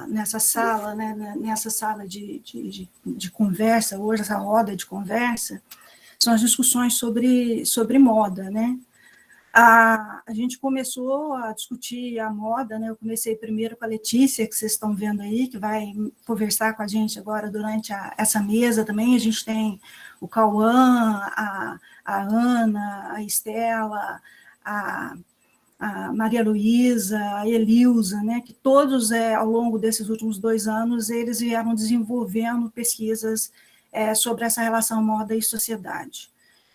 nessa sala, né, nessa sala de conversa, hoje, essa roda de conversa, são as discussões sobre moda, né? A gente começou a discutir a moda, né? Eu comecei primeiro com a Letícia, que vocês estão vendo aí, que vai conversar com a gente agora durante essa mesa também. A gente tem o Cauã, a Ana, a Estela, a Maria Luísa, a Elilza, né? Que todos, ao longo desses últimos 2 anos, eles vieram desenvolvendo pesquisas sobre essa relação moda e sociedade.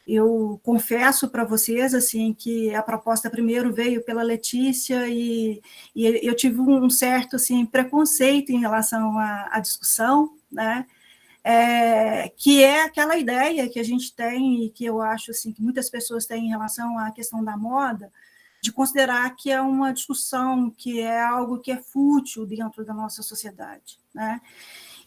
Eu confesso para vocês assim que a proposta primeiro veio pela Letícia e eu tive um certo assim preconceito em relação à discussão, né? Que é aquela ideia que a gente tem e que eu acho assim que muitas pessoas têm em relação à questão da moda, de considerar que é uma discussão, que é algo que é fútil dentro da nossa sociedade, né?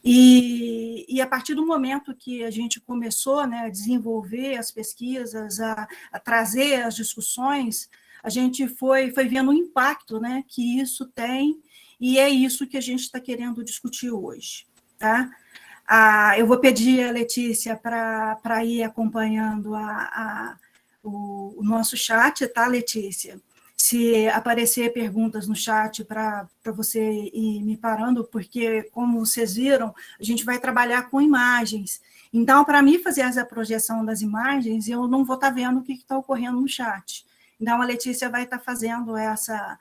E a partir do momento que a gente começou, né, a desenvolver as pesquisas, a trazer as discussões, a gente foi vendo o impacto, né, que isso tem, e é isso que a gente está querendo discutir hoje. Tá? Eu vou pedir a Letícia para ir acompanhando o nosso chat, tá, Letícia? Se aparecer perguntas no chat para você ir me parando, porque, como vocês viram, a gente vai trabalhar com imagens. Então, para mim fazer essa projeção das imagens, eu não vou estar vendo o que está ocorrendo no chat. Então, a Letícia vai estar fazendo essa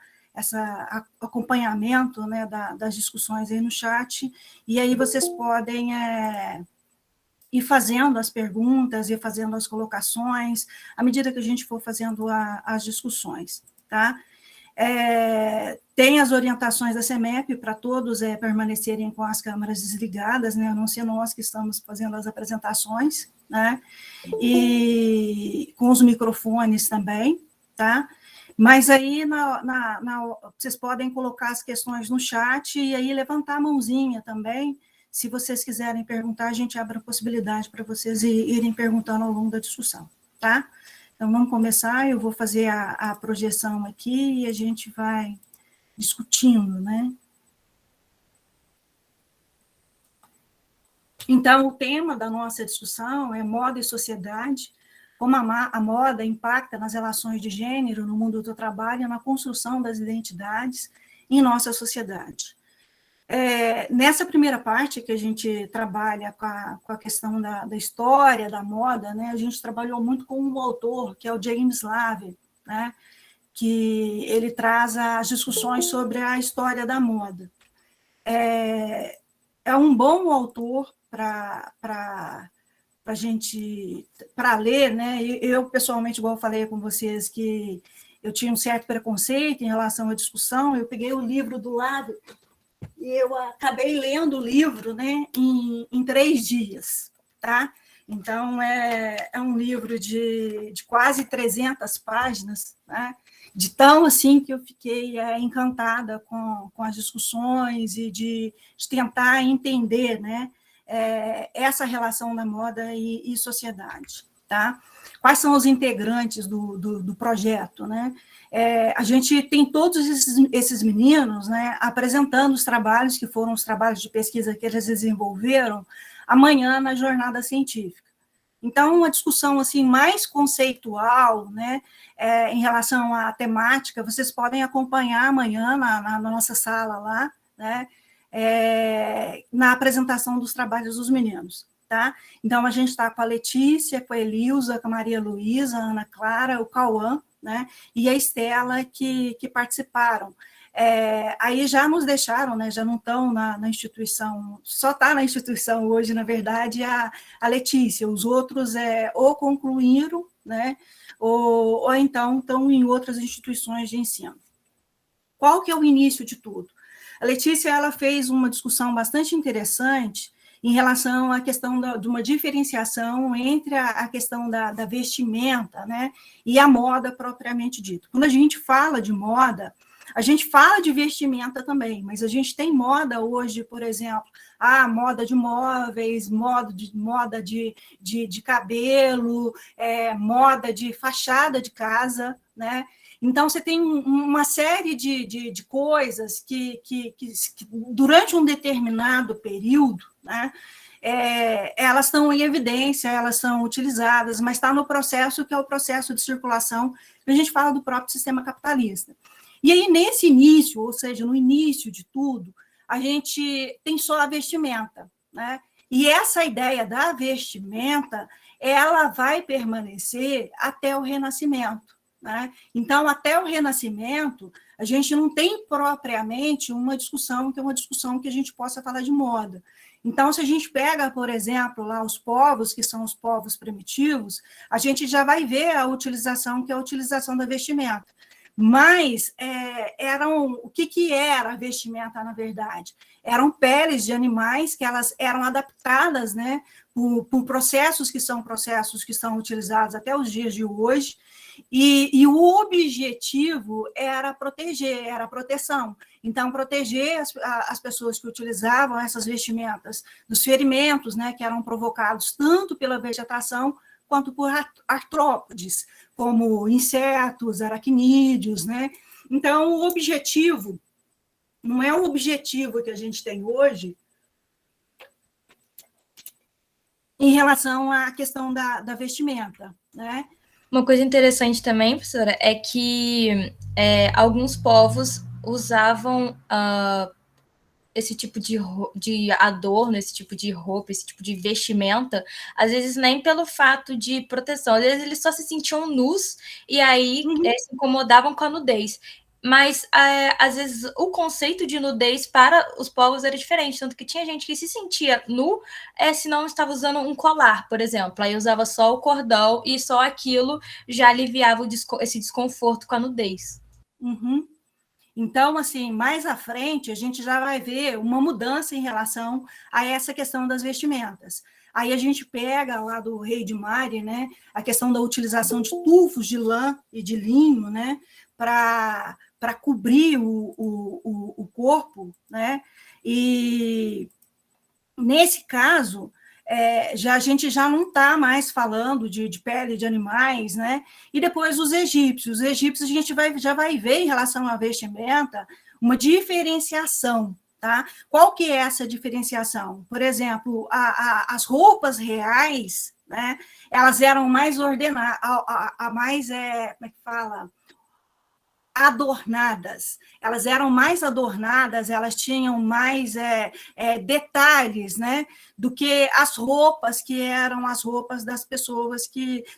acompanhamento, né, das discussões aí no chat, e aí vocês podem ir fazendo as perguntas, ir fazendo as colocações, à medida que a gente for fazendo as discussões. Tá? Tem as orientações da CEMEP para todos permanecerem com as câmeras desligadas, né, a não ser nós que estamos fazendo as apresentações, né, e com os microfones também, tá? Mas aí vocês podem colocar as questões no chat e aí levantar a mãozinha também. Se vocês quiserem perguntar, a gente abre a possibilidade para vocês irem perguntando ao longo da discussão, tá? Então, vamos começar, eu vou fazer a projeção aqui e a gente vai discutindo, né? Então, o tema da nossa discussão é moda e sociedade, como a moda impacta nas relações de gênero no mundo do trabalho e na construção das identidades em nossa sociedade. Nessa primeira parte que a gente trabalha com a questão da história, da moda, né, a gente trabalhou muito com um autor, que é o James Lavey, né, que ele traz as discussões sobre a história da moda. É um bom autor para ler, né? Eu, pessoalmente, igual eu falei com vocês, que eu tinha um certo preconceito em relação à discussão, eu peguei o livro do lado e eu acabei lendo o livro, né, em 3 dias, tá? Então, é um livro de quase 300 páginas, né? De tão assim que eu fiquei encantada com as discussões e de tentar entender, né, essa relação da moda e sociedade, tá? Quais são os integrantes do projeto, né? A gente tem todos esses meninos, né, apresentando os trabalhos, que foram os trabalhos de pesquisa que eles desenvolveram amanhã na jornada científica. Então, uma discussão assim, mais conceitual, né, em relação à temática, vocês podem acompanhar amanhã na nossa sala lá, né, na apresentação dos trabalhos dos meninos. Tá? Então, a gente está com a Letícia, com a Elilza, com a Maria Luísa, a Ana Clara, o Cauã, né, e a Estela que participaram. Aí já nos deixaram, né, já não estão na instituição, só está na instituição hoje, na verdade, a Letícia, os outros ou concluíram, né, ou então estão em outras instituições de ensino. Qual que é o início de tudo? A Letícia ela fez uma discussão bastante interessante em relação à questão de uma diferenciação entre a questão da vestimenta, né, e a moda propriamente dita. Quando a gente fala de moda, a gente fala de vestimenta também, mas a gente tem moda hoje, por exemplo, moda de móveis, moda de cabelo, moda de fachada de casa, né? Então, você tem uma série de coisas que durante um determinado período, né, elas estão em evidência, elas são utilizadas, mas está no processo que é o processo de circulação, que a gente fala do próprio sistema capitalista. E aí, nesse início, ou seja, no início de tudo, a gente tem só a vestimenta, né? E essa ideia da vestimenta, ela vai permanecer até o Renascimento, né? Então, até o Renascimento, a gente não tem propriamente uma discussão, que é uma discussão que a gente possa falar de moda. Então, se a gente pega, por exemplo, lá os povos, que são os povos primitivos, a gente já vai ver a utilização, que é a utilização da vestimenta. Mas o que era a vestimenta, na verdade? Eram peles de animais que elas eram adaptadas, né, por processos que são utilizados até os dias de hoje, e o objetivo era proteger, era a proteção. Então, proteger as pessoas que utilizavam essas vestimentas dos ferimentos, né, que eram provocados tanto pela vegetação quanto por artrópodes, como insetos, aracnídeos, né? Então, o objetivo não é o objetivo que a gente tem hoje em relação à questão da vestimenta, né? Uma coisa interessante também, professora, é que alguns povos usavam esse tipo de adorno, esse tipo de roupa, esse tipo de vestimenta, às vezes nem pelo fato de proteção, às vezes eles só se sentiam nus e aí se incomodavam com a nudez. Mas, às vezes, o conceito de nudez para os povos era diferente, tanto que tinha gente que se sentia nu se não estava usando um colar, por exemplo. Aí usava só o cordão e só aquilo já aliviava esse desconforto com a nudez. Uhum. Então, assim, mais à frente, a gente já vai ver uma mudança em relação a essa questão das vestimentas. Aí a gente pega lá do Rei de Mari, né, a questão da utilização de tufos de lã e de linho, né, para cobrir o corpo, né, e nesse caso, a gente já não está mais falando de pele de animais, né? E depois os egípcios. Os egípcios a gente já vai ver em relação à vestimenta uma diferenciação, tá? Qual que é essa diferenciação? Por exemplo, as roupas reais, né? Elas eram mais ordenadas, mais, como é que fala? Adornadas, elas eram mais adornadas, elas tinham mais detalhes, né, do que as roupas que eram as roupas das pessoas,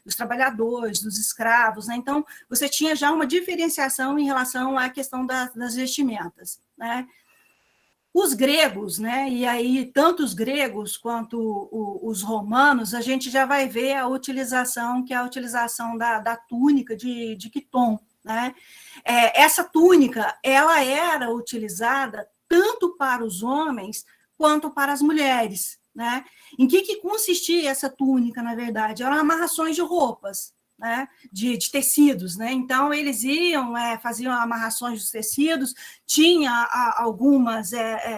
dos trabalhadores, dos escravos, né? Então, você tinha já uma diferenciação em relação à questão das vestimentas, né? Os gregos, né, e aí tanto os gregos quanto os romanos, a gente já vai ver a utilização, que é a utilização da túnica de quiton, né? Essa túnica, ela era utilizada tanto para os homens quanto para as mulheres, né? Em que consistia essa túnica, na verdade? Eram amarrações de roupas, né? de tecidos, né? Então eles iam, faziam amarrações dos tecidos, tinha algumas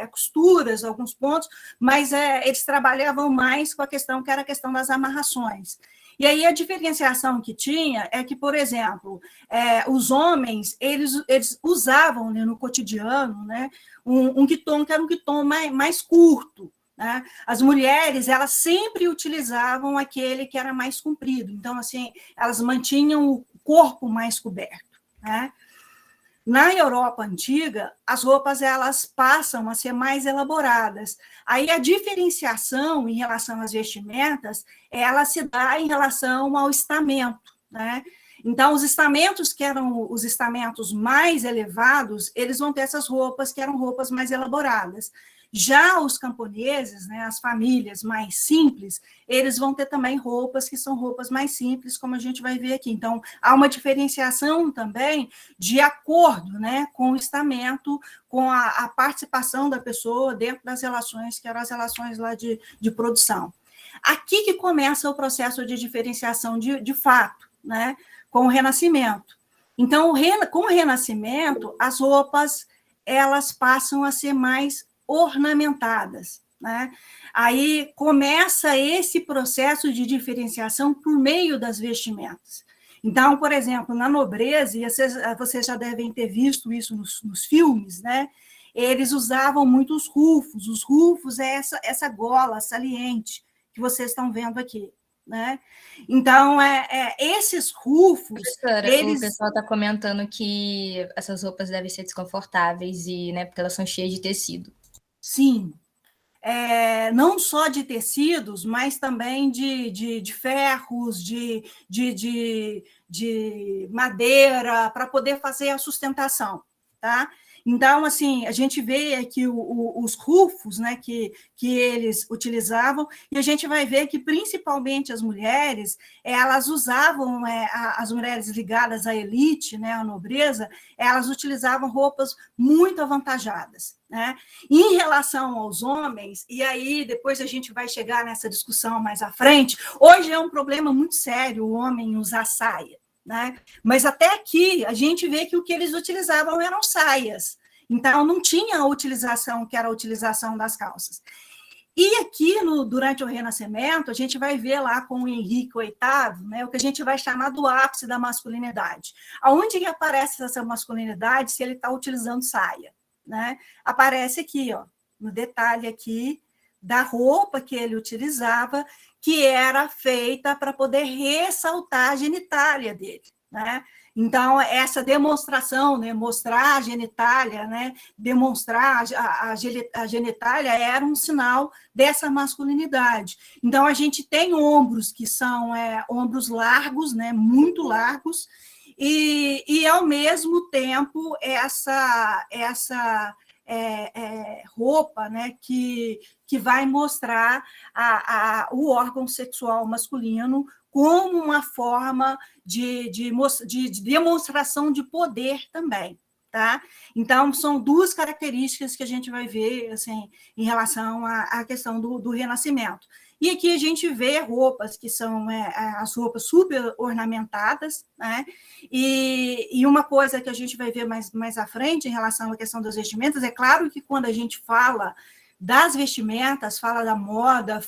costuras, alguns pontos, mas eles trabalhavam mais com a questão que era a questão das amarrações. E aí a diferenciação que tinha é que, por exemplo, os homens, eles usavam, né, no cotidiano, né, um quiton que era um quiton mais curto, né? As mulheres, elas sempre utilizavam aquele que era mais comprido, então, assim, elas mantinham o corpo mais coberto, né? Na Europa antiga, as roupas elas passam a ser mais elaboradas. Aí a diferenciação em relação às vestimentas, ela se dá em relação ao estamento, né? Então, os estamentos que eram os estamentos mais elevados, eles vão ter essas roupas que eram roupas mais elaboradas. Já os camponeses, né, as famílias mais simples, eles vão ter também roupas que são roupas mais simples, como a gente vai ver aqui. Então, há uma diferenciação também de acordo, né, com o estamento, com a participação da pessoa dentro das relações, que eram as relações lá de produção. Aqui que começa o processo de diferenciação de fato, né, com o Renascimento. Então, com o Renascimento, as roupas elas passam a ser mais ornamentadas, né? Aí começa esse processo de diferenciação por meio das vestimentas. Então, por exemplo, na nobreza, e vocês já devem ter visto isso nos filmes, né? Eles usavam muito os rufos. Os rufos é essa gola saliente que vocês estão vendo aqui, né? Então, esses rufos... Professora, eles... o pessoal está comentando que essas roupas devem ser desconfortáveis, e, né, porque elas são cheias de tecido. Sim. Não só de tecidos, mas também de ferros, de madeira, para poder fazer a sustentação, tá? Então, assim, a gente vê aqui os rufos, né, que eles utilizavam, e a gente vai ver que, principalmente as mulheres, elas usavam, as mulheres ligadas à elite, né, à nobreza, elas utilizavam roupas muito avantajadas, né? Em relação aos homens, e aí depois a gente vai chegar nessa discussão mais à frente, hoje é um problema muito sério o homem usar saia, né? Mas até aqui a gente vê que o que eles utilizavam eram saias, então não tinha a utilização que era a utilização das calças. E aqui, durante o Renascimento, a gente vai ver lá com o Henrique VIII, né, o que a gente vai chamar do ápice da masculinidade. Aonde que aparece essa masculinidade se ele está utilizando saia? Né? Aparece aqui, ó, no detalhe aqui da roupa que ele utilizava, que era feita para poder ressaltar a genitália dele, né? Então, essa demonstração, né, mostrar a genitália, né, demonstrar a genitália era um sinal dessa masculinidade. Então, a gente tem ombros que são ombros largos, né, muito largos, e ao mesmo tempo, essa roupa, né, que vai mostrar o órgão sexual masculino como uma forma de demonstração de poder também, tá? Então, são duas características que a gente vai ver, assim, em relação à questão do Renascimento. E aqui a gente vê roupas que são as roupas super ornamentadas, né? E uma coisa que a gente vai ver mais à frente em relação à questão das vestimentas, é claro que quando a gente fala das vestimentas, fala da moda,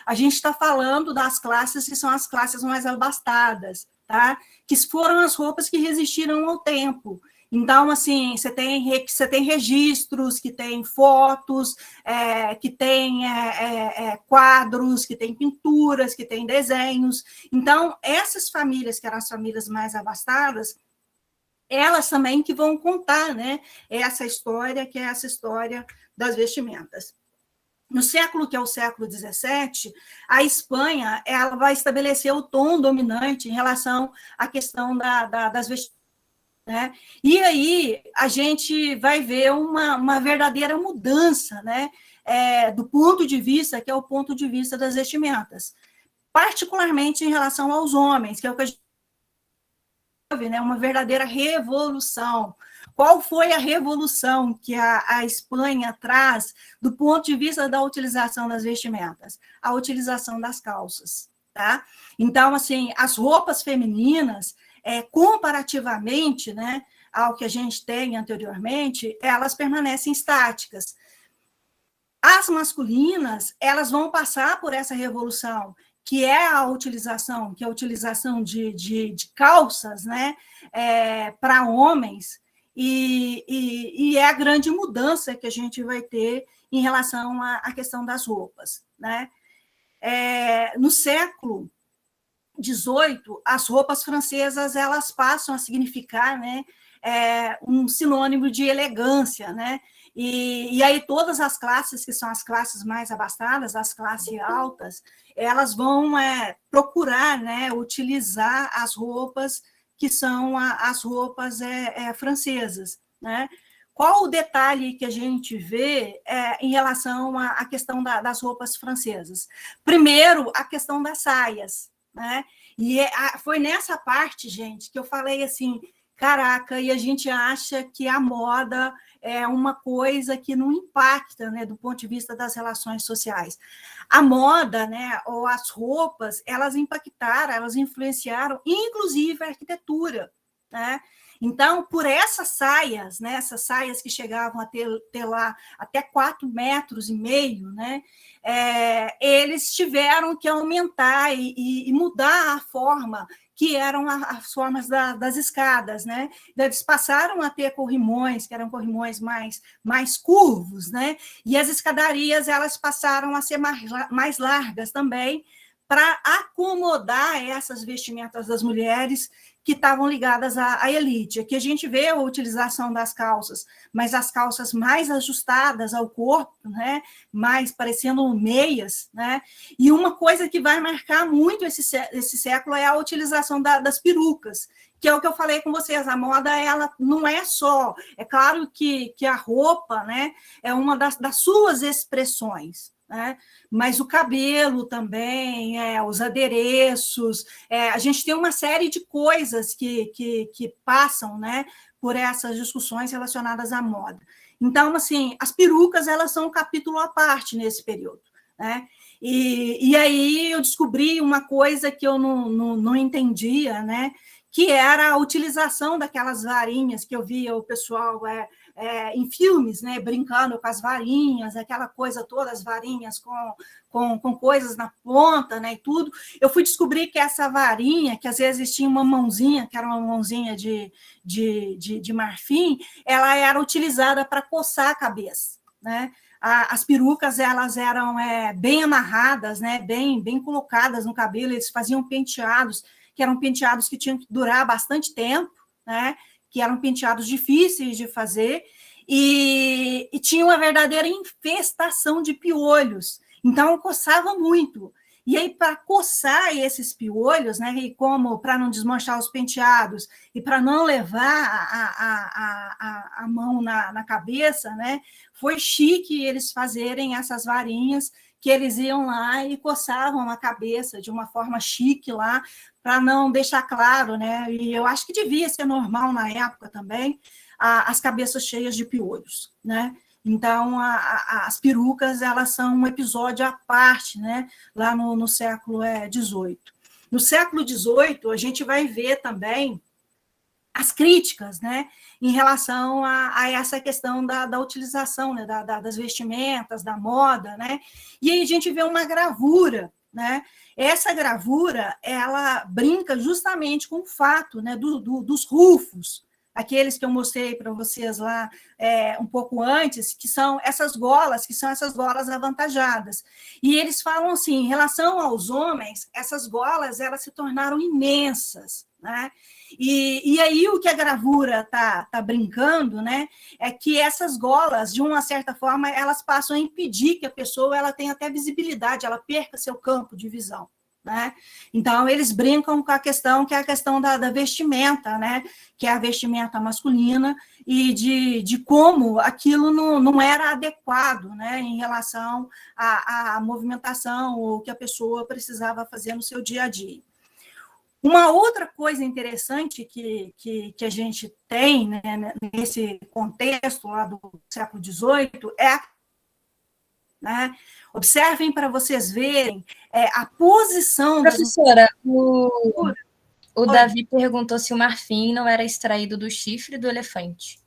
a gente está falando das classes que são as classes mais abastadas, tá? Que foram as roupas que resistiram ao tempo. Então, assim, você tem registros, que tem fotos, que tem quadros, que tem pinturas, que tem desenhos. Então, essas famílias, que eram as famílias mais abastadas, elas também que vão contar, né, essa história, que é essa história das vestimentas. No século, que é o século XVII, a Espanha ela vai estabelecer o tom dominante em relação à questão das vestimentas. Né? E aí a gente vai ver uma verdadeira mudança, né? Do ponto de vista, que é o ponto de vista das vestimentas, particularmente em relação aos homens, que é o que a gente vê, né? Uma verdadeira revolução. Qual foi a revolução que a Espanha traz do ponto de vista da utilização das vestimentas? A utilização das calças, tá? Então, assim, as roupas femininas, comparativamente, né, ao que a gente tem anteriormente, elas permanecem estáticas. As masculinas, elas vão passar por essa revolução, que é a utilização de calças, né, para homens, e é a grande mudança que a gente vai ter em relação à questão das roupas, né? No século XVIII, as roupas francesas elas passam a significar, né, um sinônimo de elegância, né? E aí todas as classes, que são as classes mais abastadas, as classes altas, elas vão procurar, né, utilizar as roupas que são as roupas francesas, né? Qual o detalhe que a gente vê em relação à questão das roupas francesas? Primeiro, a questão das saias, né? E foi nessa parte, gente, que eu falei assim, caraca, e a gente acha que a moda é uma coisa que não impacta, né, do ponto de vista das relações sociais. A moda, né, ou as roupas, elas impactaram, elas influenciaram, inclusive a arquitetura, né? Então, por essas saias, né, essas saias que chegavam a ter lá até 4,5 metros, né, eles tiveram que aumentar e mudar a forma, que eram as formas das escadas, né? Eles passaram a ter corrimões, que eram corrimões mais curvos, né? E as escadarias, elas passaram a ser mais largas também, para acomodar essas vestimentas das mulheres que estavam ligadas à elite. Aqui a gente vê a utilização das calças, mas as calças mais ajustadas ao corpo, né? Mais parecendo meias, né? E uma coisa que vai marcar muito esse século é a utilização das perucas, que é o que eu falei com vocês, a moda, ela não é só, é claro que a roupa, né, é uma das suas expressões, né? Mas o cabelo também, os adereços, a gente tem uma série de coisas que passam, né, por essas discussões relacionadas à moda. Então, assim, as perucas, elas são um capítulo à parte nesse período, né? E aí eu descobri uma coisa que eu não entendia, né, que era a utilização daquelas varinhas que eu via o pessoal em filmes, né, brincando com as varinhas, aquela coisa toda, as varinhas com coisas na ponta, né, e tudo. Eu fui descobrir que essa varinha, que às vezes tinha uma mãozinha, que era uma mãozinha de marfim, ela era utilizada para coçar a cabeça, né? As perucas, elas eram bem amarradas, né, bem colocadas no cabelo, eles faziam penteados, que eram penteados que tinham que durar bastante tempo, né, que eram penteados difíceis de fazer, e tinha uma verdadeira infestação de piolhos, então coçava muito. E aí, para coçar esses piolhos, né, e como para não desmanchar os penteados e para não levar a mão na cabeça, né, foi chique eles fazerem essas varinhas que eles iam lá e coçavam a cabeça de uma forma chique lá, para não deixar claro, né? E eu acho que devia ser normal na época também, as cabeças cheias de piolhos, né? Então, as perucas, elas são um episódio à parte, né? Lá no século XVIII. No século XVIII, a gente vai ver também as críticas, né, em relação a essa questão da utilização, né, das vestimentas, da moda, né, e aí a gente vê uma gravura, né, essa gravura, ela brinca justamente com o fato, né, dos rufos, aqueles que eu mostrei para vocês lá um pouco antes, que são essas golas avantajadas. E eles falam assim, em relação aos homens, essas golas, elas se tornaram imensas, né? E aí o que a gravura tá brincando, né, é que essas golas, de uma certa forma, elas passam a impedir que a pessoa ela tenha até visibilidade, ela perca seu campo de visão, né? Então, eles brincam com a questão, que é a questão da vestimenta, né, que é a vestimenta masculina, e de como aquilo não era adequado, né, em relação à movimentação, ou que a pessoa precisava fazer no seu dia a dia. Uma outra coisa interessante que a gente tem, né, nesse contexto lá do século XVIII né, observem para vocês verem a posição... Professora, o Davi perguntou se o marfim não era extraído do chifre do elefante.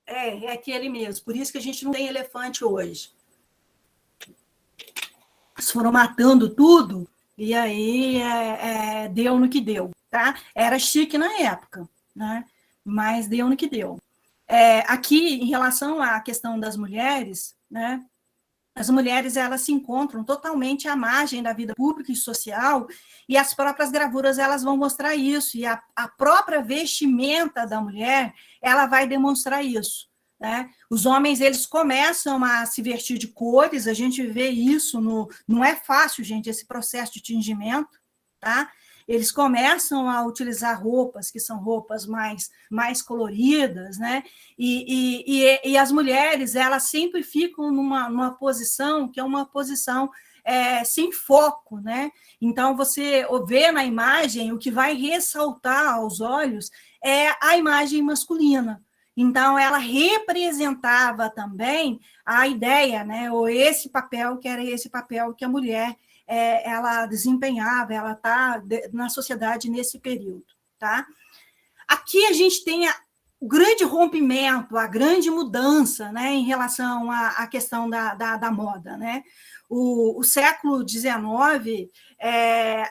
É aquele mesmo, por isso que a gente não tem elefante hoje. Eles foram matando tudo, e aí deu no que deu, tá? Era chique na época, né? Mas deu no que deu. Aqui, em relação à questão das mulheres, né? As mulheres, elas se encontram totalmente à margem da vida pública e social, e as próprias gravuras, elas vão mostrar isso, e a própria vestimenta da mulher, ela vai demonstrar isso, né? Os homens, eles começam a se vestir de cores, a gente vê isso, não é fácil, gente, esse processo de tingimento, tá? Eles começam a utilizar roupas que são roupas mais coloridas, né? E as mulheres, elas sempre ficam numa posição que é uma posição sem foco, né? Então, você vê na imagem, o que vai ressaltar aos olhos é a imagem masculina. Então, ela representava também a ideia, né? Ou esse papel, que era esse papel que a mulher ela desempenhava, ela está na sociedade nesse período, tá? aqui a gente tem o grande rompimento, a grande mudança, né, em relação à questão da moda, né? O século XIX,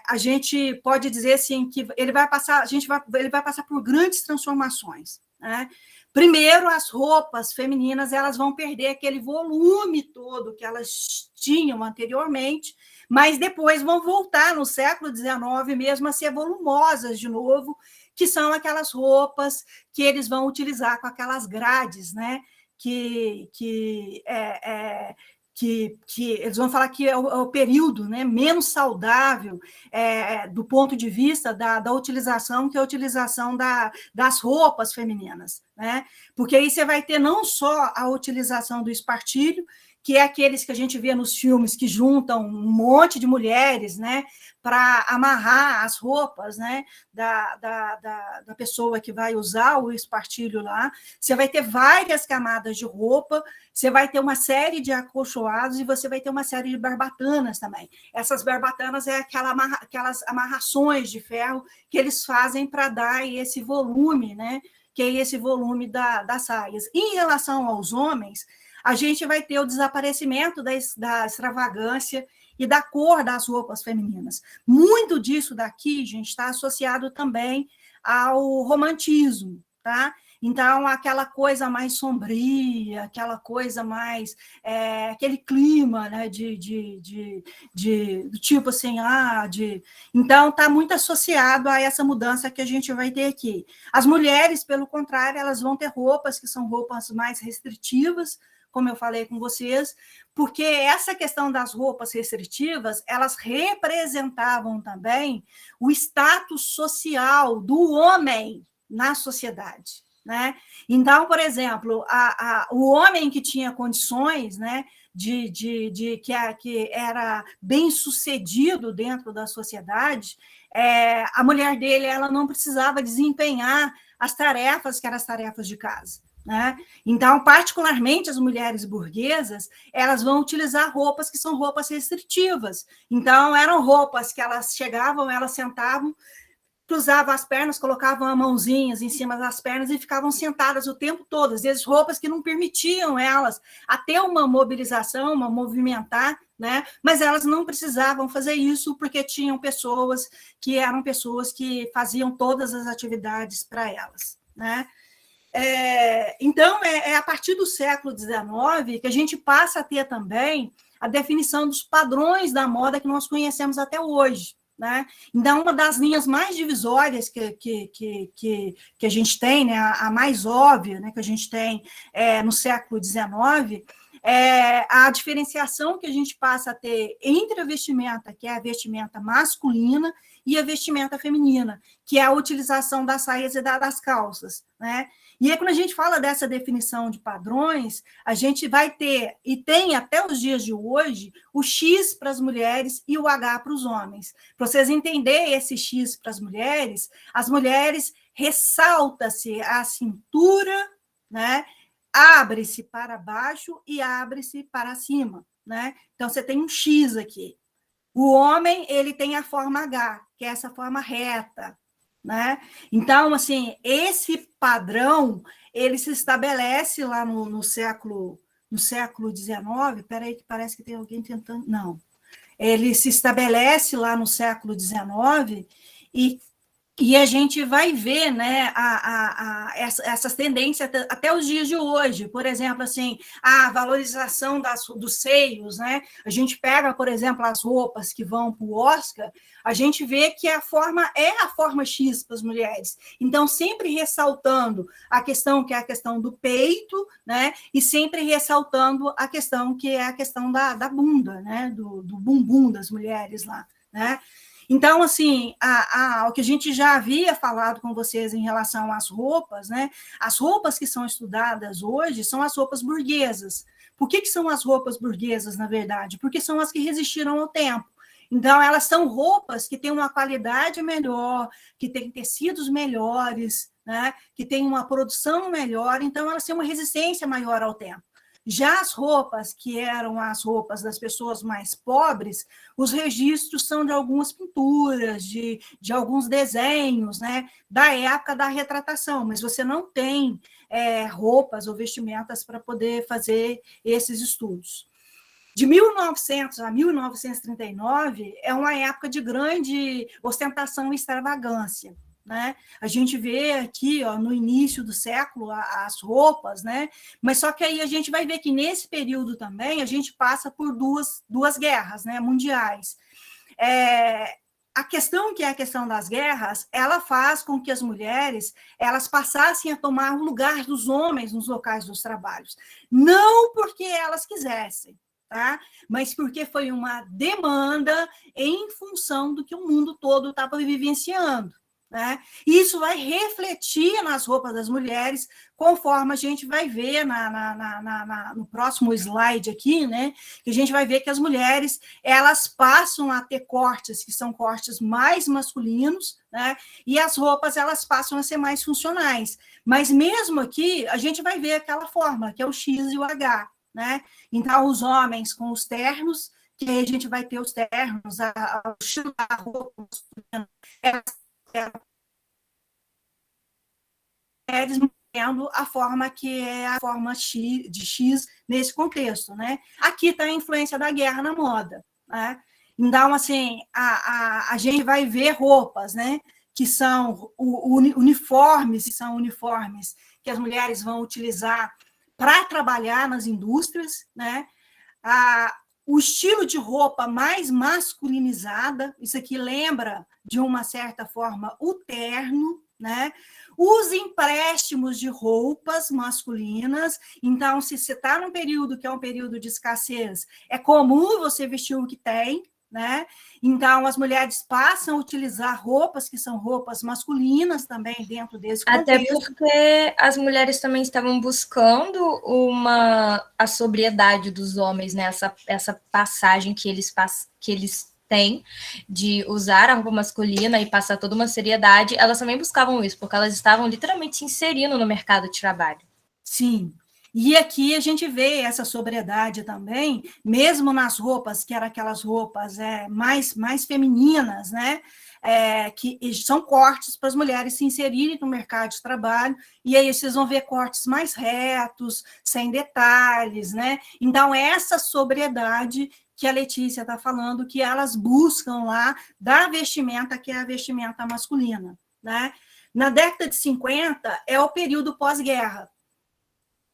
a gente pode dizer assim que ele vai passar por grandes transformações, né? Primeiro, as roupas femininas elas vão perder aquele volume todo que elas tinham anteriormente, mas depois vão voltar no século XIX mesmo a ser volumosas de novo, que são aquelas roupas que eles vão utilizar com aquelas grades, né? Que eles vão falar que é o período, né, menos saudável do ponto de vista da utilização, que é a utilização das roupas femininas, né? Porque aí você vai ter não só a utilização do espartilho, que é aqueles que a gente vê nos filmes que juntam um monte de mulheres, né, para amarrar as roupas, né, da pessoa que vai usar o espartilho lá. Você vai ter várias camadas de roupa, você vai ter uma série de acolchoados e você vai ter uma série de barbatanas também. Essas barbatanas é aquelas amarrações de ferro que eles fazem para dar esse volume, né, que é esse volume das saias. Em relação aos homens, a gente vai ter o desaparecimento da extravagância e da cor das roupas femininas. Muito disso daqui, gente, está associado também ao romantismo, tá? Então, aquela coisa mais sombria, aquela coisa mais... aquele clima, né, do tipo assim... Então, está muito associado a essa mudança que a gente vai ter aqui. As mulheres, pelo contrário, elas vão ter roupas que são roupas mais restritivas, como eu falei com vocês, porque essa questão das roupas restritivas, elas representavam também o status social do homem na sociedade, né? Então, por exemplo, o homem que tinha condições, né, que era bem sucedido dentro da sociedade, a mulher dele ela não precisava desempenhar as tarefas que eram as tarefas de casa, né? Então, particularmente as mulheres burguesas, elas vão utilizar roupas que são roupas restritivas. Então, eram roupas que elas chegavam, elas sentavam, cruzavam as pernas, colocavam as mãozinhas em cima das pernas e ficavam sentadas o tempo todo. Às vezes, roupas que não permitiam elas a ter uma mobilização, uma movimentar, né? Mas elas não precisavam fazer isso porque tinham pessoas que faziam todas as atividades para elas, né? Então, a partir do século XIX que a gente passa a ter também a definição dos padrões da moda que nós conhecemos até hoje, né? Então, uma das linhas mais divisórias que a gente tem, né, a mais óbvia, né, que a gente tem no século XIX, é a diferenciação que a gente passa a ter entre a vestimenta, que é a vestimenta masculina, e a vestimenta feminina, que é a utilização das saias e das calças, né? E aí, quando a gente fala dessa definição de padrões, a gente vai ter, e tem até os dias de hoje, o X para as mulheres e o H para os homens. Para vocês entenderem esse X para as mulheres ressalta-se a cintura, né? Abre-se para baixo e abre-se para cima, né? Então, você tem um X aqui. O homem, ele tem a forma H, que é essa forma reta, né? Então, assim, esse padrão, ele se estabelece lá no século XIX, peraí que parece que tem alguém tentando... Não. Ele se estabelece lá no século XIX e a gente vai ver, né, essas tendências até os dias de hoje. Por exemplo, assim, a valorização dos seios, né? A gente pega, por exemplo, as roupas que vão para o Oscar, a gente vê que a forma é a forma X para as mulheres. Então, sempre ressaltando a questão que é a questão do peito, né? E sempre ressaltando a questão que é a questão da bunda, né? Do bumbum das mulheres lá, né? Então, assim, o que a gente já havia falado com vocês em relação às roupas, né? As roupas que são estudadas hoje são as roupas burguesas. Por que são as roupas burguesas, na verdade? Porque são as que resistiram ao tempo. Então, elas são roupas que têm uma qualidade melhor, que têm tecidos melhores, né? Que têm uma produção melhor, então elas têm uma resistência maior ao tempo. Já as roupas, que eram as roupas das pessoas mais pobres, os registros são de algumas pinturas, de alguns desenhos, né, da época da retratação, mas você não tem roupas ou vestimentas para poder fazer esses estudos. De 1900 a 1939 é uma época de grande ostentação e extravagância, né? A gente vê aqui, ó, no início do século, as roupas, né? Mas só que aí a gente vai ver que nesse período também a gente passa por duas guerras, né, mundiais. A questão que é a questão das guerras, ela faz com que as mulheres elas passassem a tomar o lugar dos homens nos locais dos trabalhos, não porque elas quisessem, tá? Mas porque foi uma demanda em função do que o mundo todo estava vivenciando, né? E isso vai refletir nas roupas das mulheres, conforme a gente vai ver no próximo slide aqui, né? Que a gente vai ver que as mulheres elas passam a ter cortes que são cortes mais masculinos, né? E as roupas elas passam a ser mais funcionais. Mas mesmo aqui a gente vai ver aquela fórmula que é o X e o H, né? Então os homens com os ternos, que aí a gente vai ter os ternos, o estilo da roupa masculina, mulheres tendo a forma que é a forma de X nesse contexto, né? Aqui está a influência da guerra na moda, né? Então, assim, a gente vai ver roupas, né? Que são uniformes que as mulheres vão utilizar para trabalhar nas indústrias, né? O estilo de roupa mais masculinizada, isso aqui lembra, de uma certa forma, o terno, né? Os empréstimos de roupas masculinas. Então, se você está num período que é um período de escassez, é comum você vestir o que tem, né? Então, as mulheres passam a utilizar roupas que são roupas masculinas também dentro desse contexto. Até porque as mulheres também estavam buscando a sobriedade dos homens, né? Essa passagem que eles têm de usar a roupa masculina e passar toda uma seriedade, elas também buscavam isso, porque elas estavam literalmente se inserindo no mercado de trabalho. Sim. E aqui a gente vê essa sobriedade também, mesmo nas roupas, que eram aquelas roupas mais femininas, né? Que são cortes para as mulheres se inserirem no mercado de trabalho, e aí vocês vão ver cortes mais retos, sem detalhes, né? Então, essa sobriedade que a Letícia está falando, que elas buscam lá da vestimenta, que é a vestimenta masculina, né? Na década de 50, é o período pós-guerra.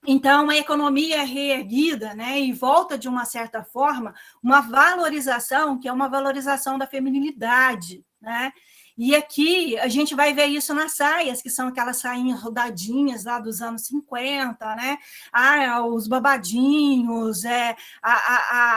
Então, a economia é reerguida, né, e volta, de uma certa forma, uma valorização, que é uma valorização da feminilidade, né? E aqui a gente vai ver isso nas saias, que são aquelas sainhas rodadinhas lá dos anos 50, né? Os babadinhos,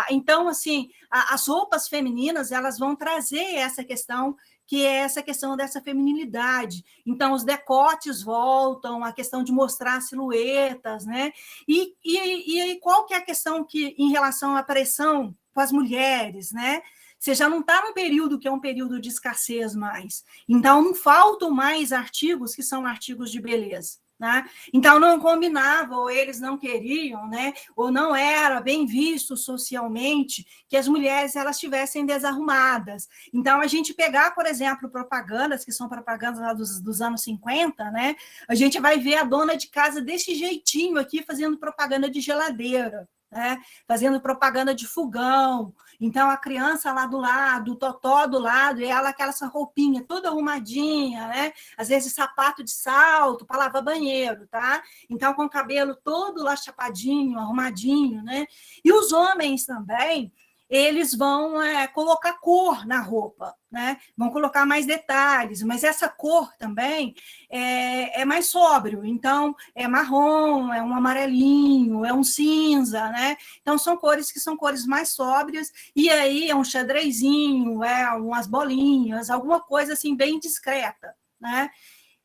então, assim, as roupas femininas, elas vão trazer essa questão, que é essa questão dessa feminilidade. Então, os decotes voltam, a questão de mostrar silhuetas, né? E qual que é a questão que, em relação à pressão com as mulheres, né? Você já não está num período que é um período de escassez mais. Então, não faltam mais artigos que são artigos de beleza. Né? Então, não combinava, ou eles não queriam, né? Ou não era bem visto socialmente que as mulheres elas estivessem desarrumadas. Então, a gente pegar, por exemplo, propagandas, que são propagandas lá dos anos 50, né? A gente vai ver a dona de casa desse jeitinho aqui, fazendo propaganda de geladeira, né? Fazendo propaganda de fogão. Então, a criança lá do lado, o totó do lado, e ela aquela roupinha toda arrumadinha, né? Às vezes sapato de salto para lavar banheiro, tá? Então, com o cabelo todo lá chapadinho, arrumadinho, né? E os homens também, eles vão colocar cor na roupa, né? Vão colocar mais detalhes, mas essa cor também é mais sóbrio, então é marrom, é um amarelinho, é um cinza, né? Então são cores que são cores mais sóbrias, e aí é um xadrezinho, umas bolinhas, alguma coisa assim bem discreta, né?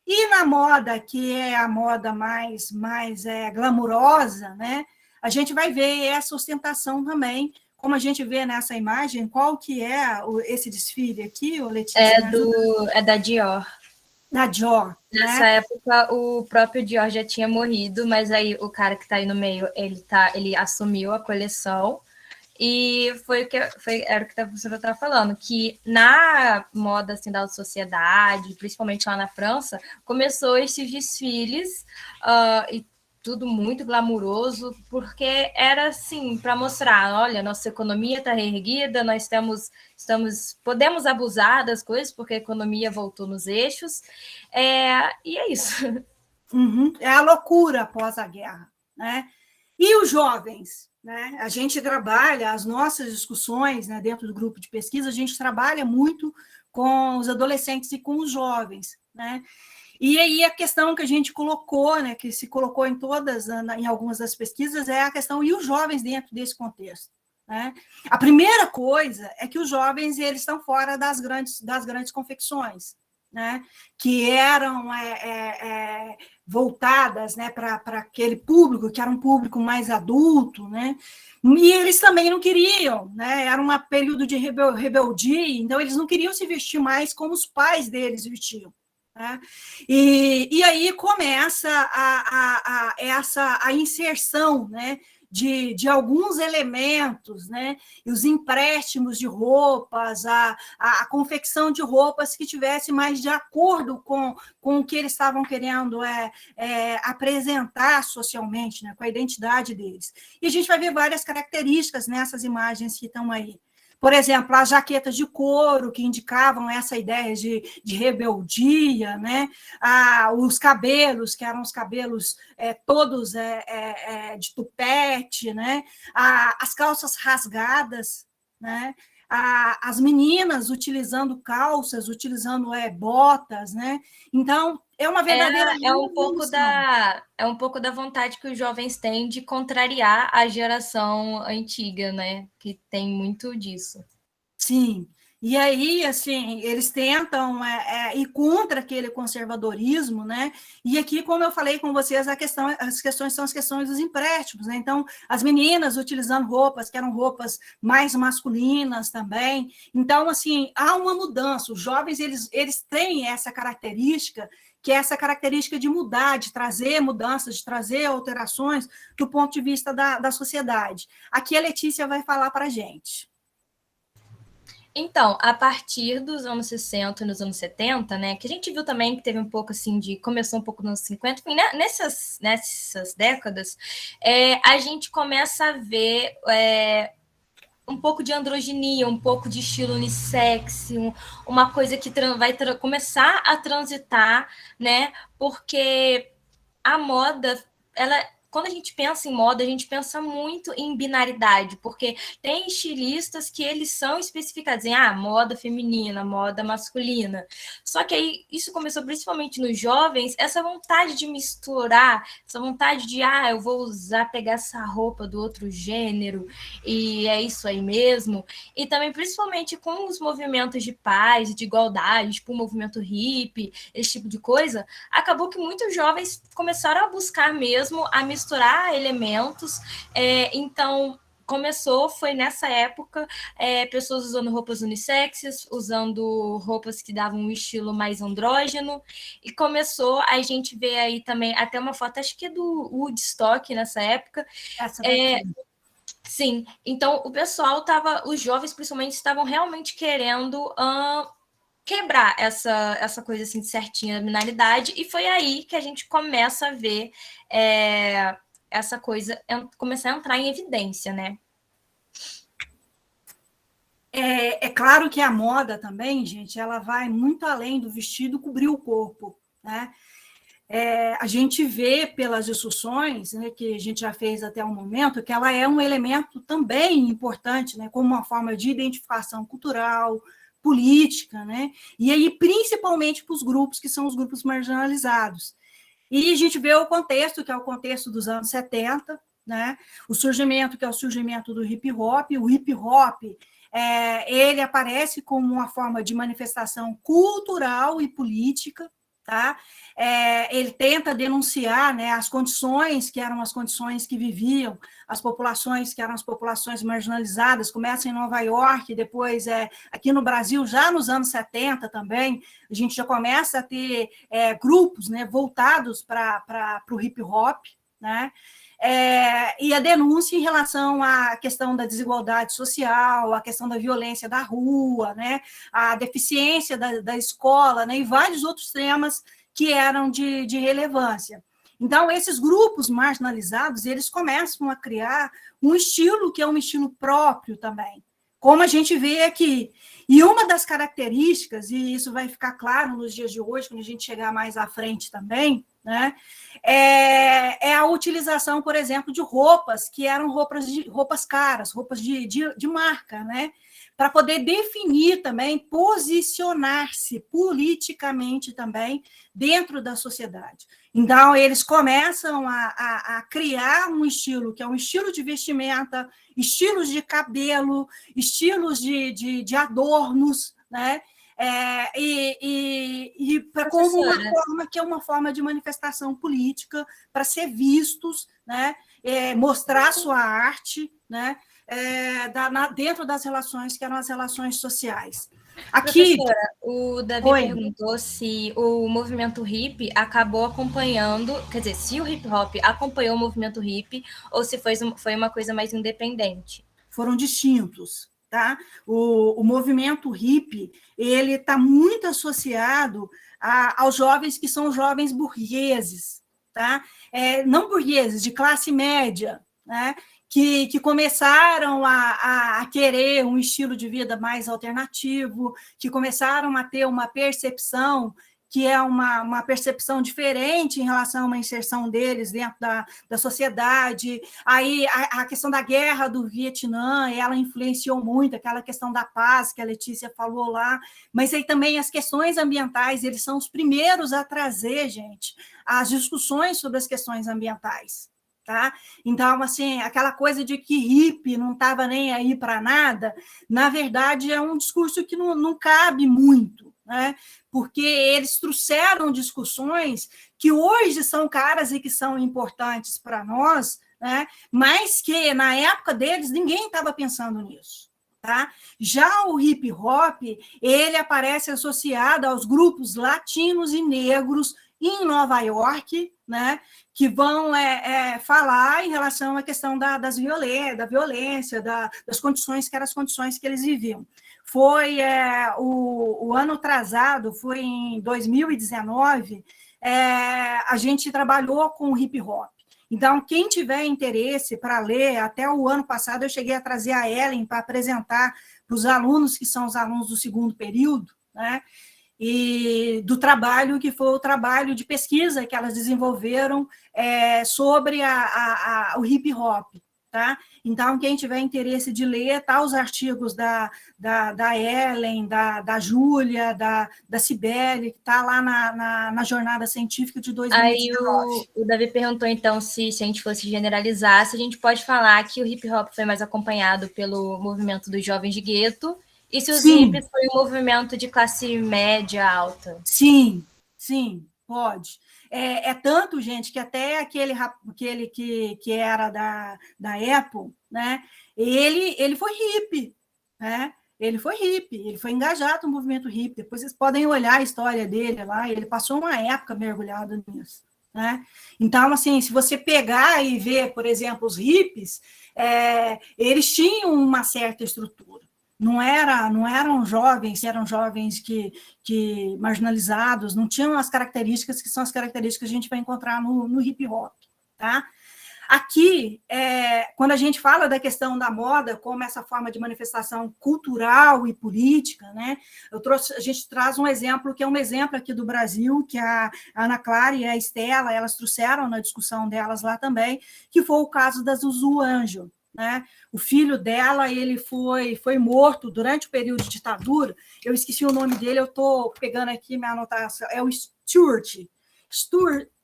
E na moda, que é a moda mais glamurosa, né? A gente vai ver essa ostentação também, como a gente vê nessa imagem. Qual que é esse desfile aqui, Letícia? É da Dior. da Dior, Nessa né? época, o próprio Dior já tinha morrido, mas aí o cara que está aí no meio, ele assumiu a coleção. E era o que você estava falando, que na moda assim, da sociedade, principalmente lá na França, começou esses desfiles e tudo muito glamuroso, porque era assim, para mostrar, olha, nossa economia está reerguida, nós podemos abusar das coisas, porque a economia voltou nos eixos, e é isso. Uhum. É a loucura após a guerra, né? E os jovens, né? A gente trabalha, as nossas discussões, né, dentro do grupo de pesquisa, a gente trabalha muito com os adolescentes e com os jovens, né? E aí a questão que a gente colocou, né, que se colocou em algumas das pesquisas, é a questão e os jovens dentro desse contexto, né? A primeira coisa é que os jovens eles estão fora das grandes confecções, né? Que eram voltadas, né, para aquele público que era um público mais adulto, né? E eles também não queriam, né? Era um período de rebeldia, então eles não queriam se vestir mais como os pais deles vestiam. Né? E aí começa a inserção, né, de alguns elementos, né, e os empréstimos de roupas, a confecção de roupas que tivesse mais de acordo com o que eles estavam querendo apresentar socialmente, né, com a identidade deles. E a gente vai ver várias características nessas imagens que estão aí. Por exemplo, as jaquetas de couro, que indicavam essa ideia de rebeldia, né? Os cabelos, que eram os cabelos todos de tupete, né? As calças rasgadas, né? As meninas utilizando calças, utilizando botas, né? Então, é uma verdadeira revolução. É um pouco da vontade que os jovens têm de contrariar a geração antiga, né? Que tem muito disso. Sim. E aí, assim, eles tentam ir contra aquele conservadorismo, né? E aqui, como eu falei com vocês, as questões são as questões dos empréstimos, né? Então, as meninas utilizando roupas que eram roupas mais masculinas também. Então, assim, há uma mudança. Os jovens, eles têm essa característica, que é essa característica de mudar, de trazer mudanças, de trazer alterações do ponto de vista da sociedade. Aqui a Letícia vai falar para a gente. Então, a partir dos anos 60 e nos anos 70, né, que a gente viu também que teve um pouco assim começou um pouco nos anos 50, enfim, né, nessas décadas, a gente começa a ver um pouco de androginia, um pouco de estilo unissex, uma coisa que vai começar a transitar, né, porque a moda, quando a gente pensa em moda, a gente pensa muito em binaridade, porque tem estilistas que eles são especificados em moda feminina, moda masculina. Só que aí isso começou principalmente nos jovens, essa vontade de misturar, essa vontade de eu vou pegar essa roupa do outro gênero, e é isso aí mesmo. E também, principalmente com os movimentos de paz, de igualdade, tipo o movimento hippie, esse tipo de coisa, acabou que muitos jovens começaram a buscar mesmo a misturar elementos, então foi nessa época, pessoas usando roupas unissexes, usando roupas que davam um estilo mais andrógeno, e começou a gente ver aí também, até uma foto, acho que é do Woodstock nessa época. Essa daqui. Sim, então o pessoal os jovens principalmente estavam realmente querendo quebrar essa coisa assim de certinha da binaridade, e foi aí que a gente começa a ver essa coisa começar a entrar em evidência, né? É claro que a moda também, gente, ela vai muito além do vestido cobrir o corpo, né? A gente vê pelas discussões, né, que a gente já fez até o momento, que ela é um elemento também importante, né, como uma forma de identificação cultural, política, né, e aí principalmente para os grupos que são os grupos marginalizados. E a gente vê o contexto, que é o contexto dos anos 70, né, o surgimento, que é o surgimento do hip-hop. O hip-hop, ele aparece como uma forma de manifestação cultural e política, tá? Ele tenta denunciar, né, as condições que eram as condições que viviam as populações que eram as populações marginalizadas, começa em Nova York, depois aqui no Brasil, já nos anos 70 também, a gente já começa a ter grupos, né, voltados para o hip-hop, né? E a denúncia em relação à questão da desigualdade social, a questão da violência da rua, né, a deficiência da escola, né, e vários outros temas que eram de relevância. Então, esses grupos marginalizados, eles começam a criar um estilo que é um estilo próprio também, como a gente vê aqui. E uma das características, e isso vai ficar claro nos dias de hoje, quando a gente chegar mais à frente também, né, é a utilização, por exemplo, de roupas que eram roupas caras, roupas de marca, né, para poder definir também, posicionar-se politicamente também dentro da sociedade. Então, eles começam a criar um estilo, que é um estilo de vestimenta, estilos de cabelo, estilos de adornos, né? Como uma forma que é uma forma de manifestação política para ser vistos, né? Mostrar sua arte, né? Dentro das relações que eram as relações sociais. Aqui, professora, o Davi perguntou se o movimento hippie acabou acompanhando, quer dizer, se o hip hop acompanhou o movimento hippie ou se foi uma coisa mais independente. Foram distintos, tá? O movimento hippie, ele está muito associado aos jovens que são jovens burgueses, tá? Não burgueses, de classe média, né? Que começaram a querer um estilo de vida mais alternativo, que começaram a ter uma percepção que é uma percepção diferente em relação a uma inserção deles dentro da sociedade. Aí a questão da guerra do Vietnã, ela influenciou muito, aquela questão da paz que a Letícia falou lá, mas aí também as questões ambientais, eles são os primeiros a trazer, gente, as discussões sobre as questões ambientais. Tá? Então, assim, aquela coisa de que hippie não estava nem aí para nada, na verdade, é um discurso que não cabe muito, né? Porque eles trouxeram discussões que hoje são caras e que são importantes para nós, né? Mas que, na época deles, ninguém estava pensando nisso. Tá? Já o hip hop, ele aparece associado aos grupos latinos e negros em Nova York, né, que vão falar em relação à questão da violência, das condições que eram as condições que eles viviam. Foi o ano atrasado, foi em 2019, a gente trabalhou com o hip hop. Então, quem tiver interesse para ler, até o ano passado eu cheguei a trazer a Ellen para apresentar para os alunos, que são os alunos do segundo período, né, e do trabalho que foi o trabalho de pesquisa que elas desenvolveram sobre o hip hop, tá? Então, quem tiver interesse de ler, tá os artigos da Ellen, da Júlia, da Cibele, que está lá na jornada científica de 2019. Aí o Davi perguntou, então, se a gente fosse generalizar, se a gente pode falar que o hip hop foi mais acompanhado pelo movimento dos jovens de gueto, e se os hippies foi um movimento de classe média alta? Sim, pode. Tanto, gente, que até aquele que era da Apple, né? Ele foi hippie, né? Ele foi hippie, ele foi engajado no movimento hippie. Depois vocês podem olhar a história dele lá, ele passou uma época mergulhado nisso. Né? Então, assim, se você pegar e ver, por exemplo, os hippies, eles tinham uma certa estrutura. Não eram jovens que marginalizados, não tinham as características que são as características que a gente vai encontrar no hip hop, tá? Aqui, quando a gente fala da questão da moda como essa forma de manifestação cultural e política, né, a gente traz um exemplo, que é um exemplo aqui do Brasil, que a Ana Clara e a Estela, elas trouxeram na discussão delas lá também, que foi o caso da Zuzu Angel. Né? O filho dela, ele foi morto durante o período de ditadura. Eu esqueci o nome dele, eu estou pegando aqui minha anotação, é o Stuart